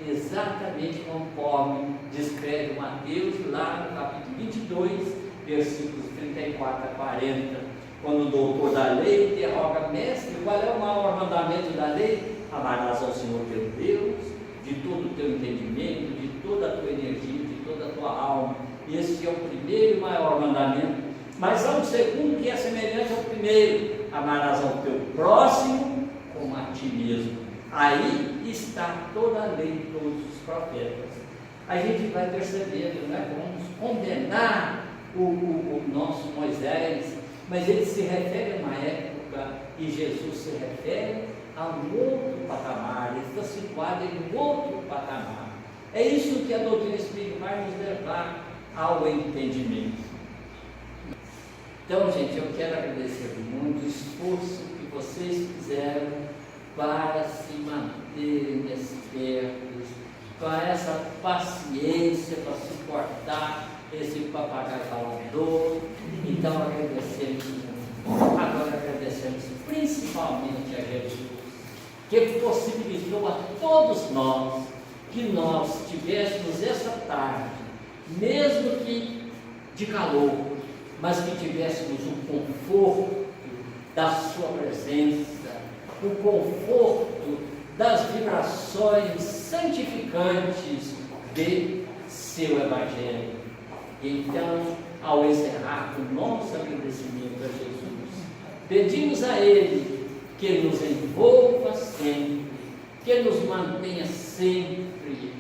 exatamente conforme descreve Mateus lá no capítulo 22, versículos 34 a 40, quando o doutor da lei interroga: mestre, qual é o maior mandamento da lei? Amarás ao Senhor teu Deus de todo o teu entendimento, de toda a tua energia, de toda a tua alma. Esse é o primeiro e maior mandamento. Mas há um segundo que é semelhante ao primeiro: amarás ao teu próximo como a ti mesmo. Aí está toda a lei de todos os profetas. A gente vai percebendo, né? Vamos condenar o nosso Moisés, mas ele se refere a uma época e Jesus se refere a um outro patamar. Ele está situado em um outro patamar. É isso que a doutrina espírita vai nos levar ao entendimento. Então, gente, eu quero agradecer muito o esforço que vocês fizeram para se manterem despertos, com essa paciência para suportar esse papagaio falador. Então agradecemos, agora agradecemos principalmente a Jesus, que possibilitou a todos nós que nós tivéssemos essa tarde, mesmo que de calor, mas que tivéssemos o conforto da sua presença, o conforto das vibrações santificantes de seu Evangelho. Então, ao encerrar o nosso agradecimento a Jesus, pedimos a Ele que nos envolva sempre, que nos mantenha sempre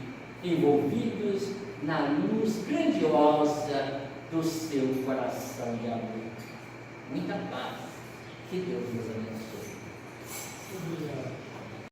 envolvidos na luz grandiosa do seu coração de amor. Muita paz. Que Deus nos abençoe.